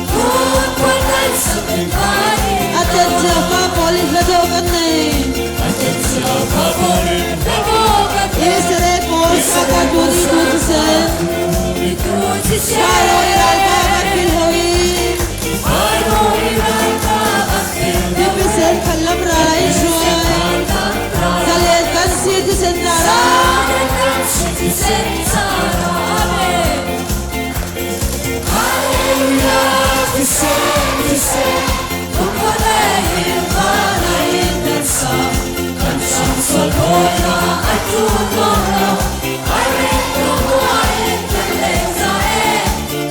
Kupadan sa bintani Atentia pa polin ladogane Atentia pa polin ladogane Israel por saka tuni tutisen Faro iralka kapilhoyi Faro iralka kapilhoyi Dipiset kalam rala Israel Zalet kan citizen tara Zalet kan citizen tara Amen Hallelujah Tise Kukudayin Bana ilbesa Kan samswal hola Atumalo Aritu hain Kalezai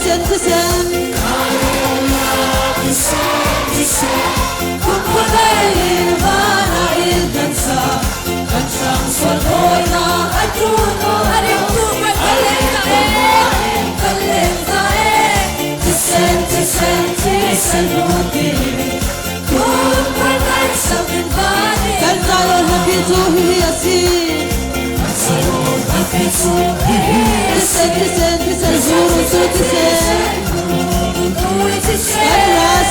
sen ti sen Kung padayin bana il dansa Kan siyang swalhoy na atuno Haring tupay kaleng tae Ti sen luti Kung padayin sa pinbani Kan tayo hapitu hiyasin Sayon hapitu hiyasin Ti sen zuru su ti sen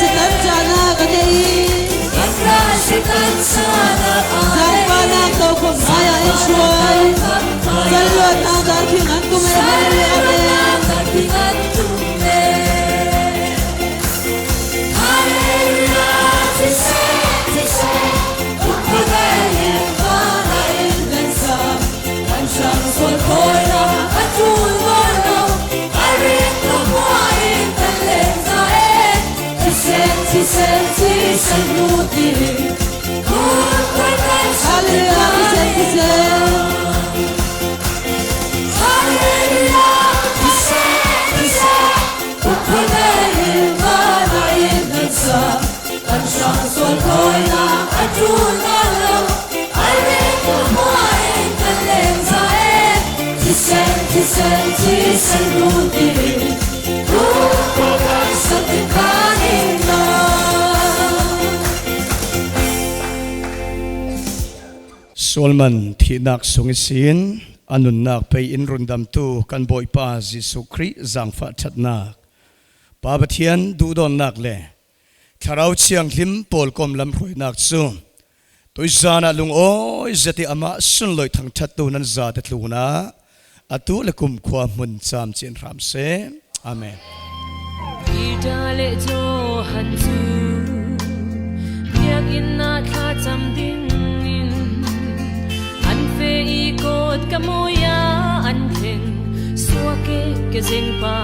Kan jana kadei Kan sana Zarpana kau kau saya enjoy Jalur nadar kingan tu meri amen Kingan tu Hallelujah Tise Kupadayin Panayin Lensa Kan siyang swalhoy na Atun warno Arin tumuayin Kaleng tae Tisen luti Hallelujah, Hallelujah, Kupadayin Panayin Lensa Kan siyang swalhoy na Atun warno Arin tumuayin Kaleng tae Tisen luti Kupadayin sa tingkanin na Solman thinak sungisin anun nak pei in rundam tu kan boi pa Jesu Christ zangfa thatnak Pabathian du don nak le tharau chiang hlim pol kom lam hroi nak chu toizana lung oi zati ama sun loi thang that tu nan za te tluna atu le kum khwa mun cham chin ram se amen Idale jo hanchu yak inna tha cham ding Fe ikot kamoya an theng suake ke zeng pa